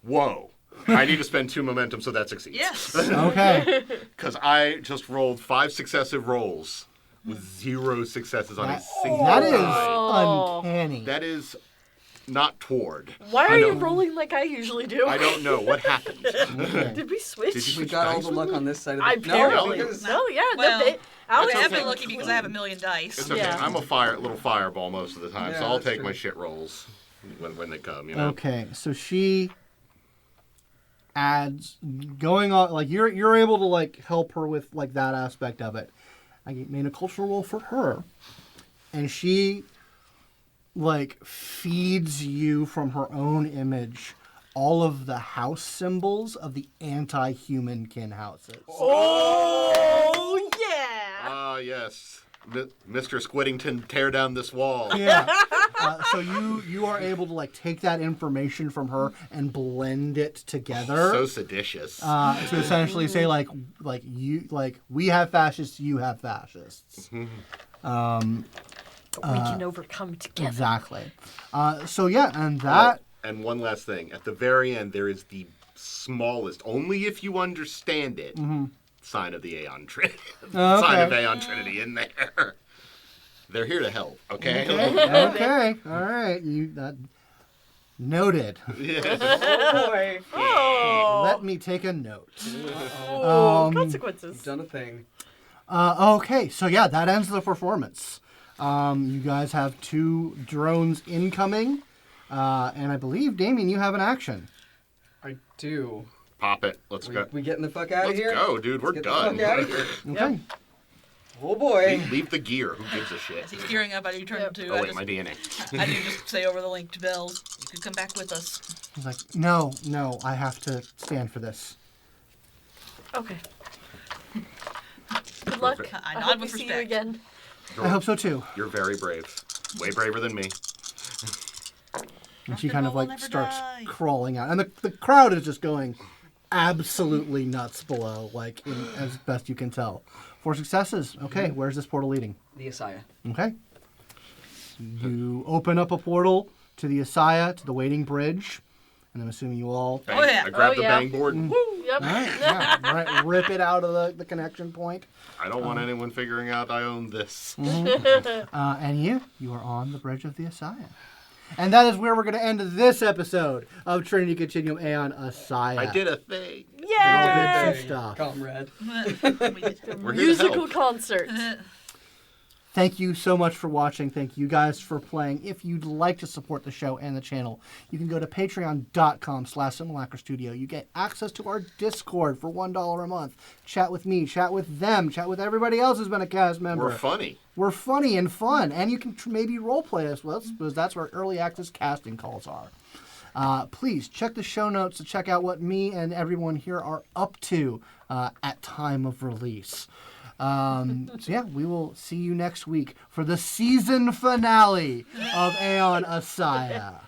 Whoa. I need to spend 2 momentum so that succeeds. Yes. Okay. Because I just rolled 5 successive rolls with 0 successes on a That, single that is die. Oh. uncanny. That is not toward. Why are I you don't- rolling like I usually do? I don't know what happened. Did we switch? Did you We switch got all dice the with luck me? on this side of I the apparently. because- No, yeah. Well, I I was have okay. been lucky because I have a million dice. It's okay. Yeah. I'm a little fireball most of the time, so Yeah, I'll that's take true. my shit rolls when they come. You know. Okay, so she adds going on like you're able to like help her with like that aspect of it. I made a cultural roll for her, and she like feeds you from her own image all of the house symbols of the anti-human kin houses. Oh yeah. Ah, yes. Mr. Squiddington, tear down this wall. Yeah. So you are able to like take that information from her and blend it together. So seditious. To essentially say like we have fascists, you have fascists. We can overcome together. Exactly. So yeah, and that And one last thing. At the very end, there is the smallest, only if you understand it, sign of the Aeon Trinity. Oh, Sign of okay. Aeon Trinity in there. They're here to help, okay? okay, all right. Noted. Oh boy. Oh. Let me take a note. Consequences. You've done a thing. Okay, so yeah, that ends the performance. You guys have 2 drones incoming, and I believe, Damian, you have an action. I do. Pop it. Let's go. We getting the fuck out of Let's here? go, dude. We're Get done. the fuck out of here. Okay. Yep. Oh boy. Leave the gear. Who gives a shit? As he's gearing up, I do turn to. Oh wait, my DNA. I do just say over the link to Bells, you could come back with us. He's like, no, I have to stand for this. Okay. Good luck. Perfect. I I nod hope we with see you respect. again. I hope so too. You're very brave. Way braver than me. And she Rock kind and of roll like never starts die. crawling out, and the crowd is just going absolutely nuts below, like as best you can tell. 4 successes. Okay, where's this portal leading? The ASIYAH. Okay. You open up a portal to the ASIYAH, to the waiting bridge, and I'm assuming you all. Bang. Oh, yeah. I grab Oh, the yeah. bang board. Yep. All right, yeah, right, rip it out of the connection point. I don't want anyone figuring out I own this. And you are on the bridge of the ASIYAH. And that is where we're going to end this episode of Trinity Continuum Aeon ASIYAH. I did a thing. Good Yay! stuff. Comrade. We're here to Musical help. concert. Thank you so much for watching. Thank you guys for playing. If you'd like to support the show and the channel, you can go to patreon.com/simulacrastudio. You get access to our Discord for $1 a month. Chat with me, chat with them, chat with everybody else who's been a cast member. We're funny. We're funny and fun, and you can maybe roleplay us with us, because that's where early access casting calls are. Please check the show notes to check out what me and everyone here are up to at time of release. So yeah, we will see you next week for the season finale of Aeon ASIYAH.